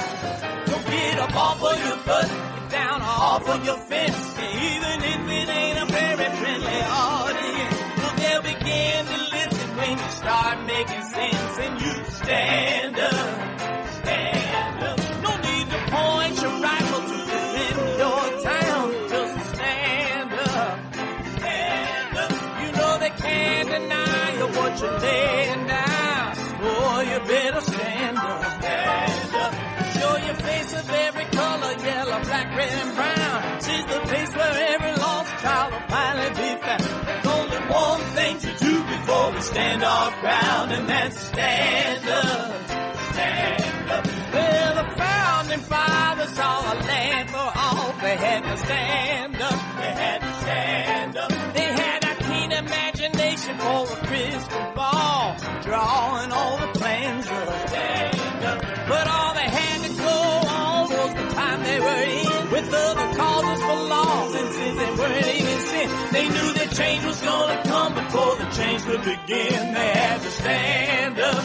So get up off of your butt, get down off of your fence. Even if it ain't a very friendly audience, well, they'll begin to listen when you start making sense. And you stand up, stand up. No need to point your rifle to defend your town. Just stand up, stand up. You know they can't deny you what you're laying down. Boy, you better stand up, stand up. Show your face of every color, yellow, black, red, and brown. She's the place where every lost child will finally be found. There's only one thing to do before we stand our ground, and that's stand up, stand up. Well, the founding fathers saw a land for all. They had to stand up, they had to stand up. They had a keen imagination for a crystal ball, drawing all the plans of stand up. But all they had to go on was the time they were in, with other causes for laws, and since they weren't even sin, they knew that change was gonna come before the change could begin. They had to stand up.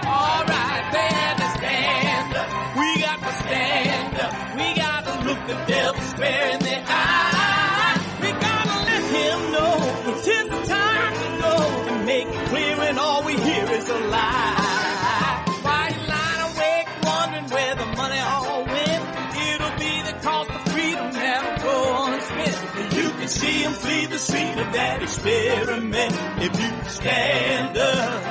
All right, they had to stand up. We got to stand up. We got to look the devil square in the eye. We gotta let him know it's his time to go, and make it clear when all we hear is a lie. Why you lying awake wondering where the money all went? It'll be the cost of freedom that'll go unspent. You can see him flee the scene of that experiment if you stand up.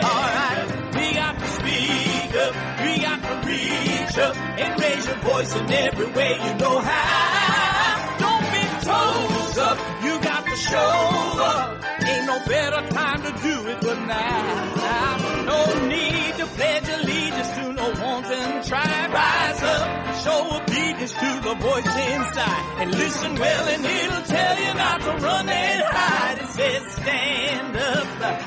Alright, we got to speak up, we got to reach up, and raise your voice in every way you know how. Don't be toes up, you got to show up. Ain't no better time to do it but now. No need to pledge allegiance to no wanton tribe. Rise up, show obedience to the voice inside, and listen well and it'll tell you not to run and hide. It says stand up.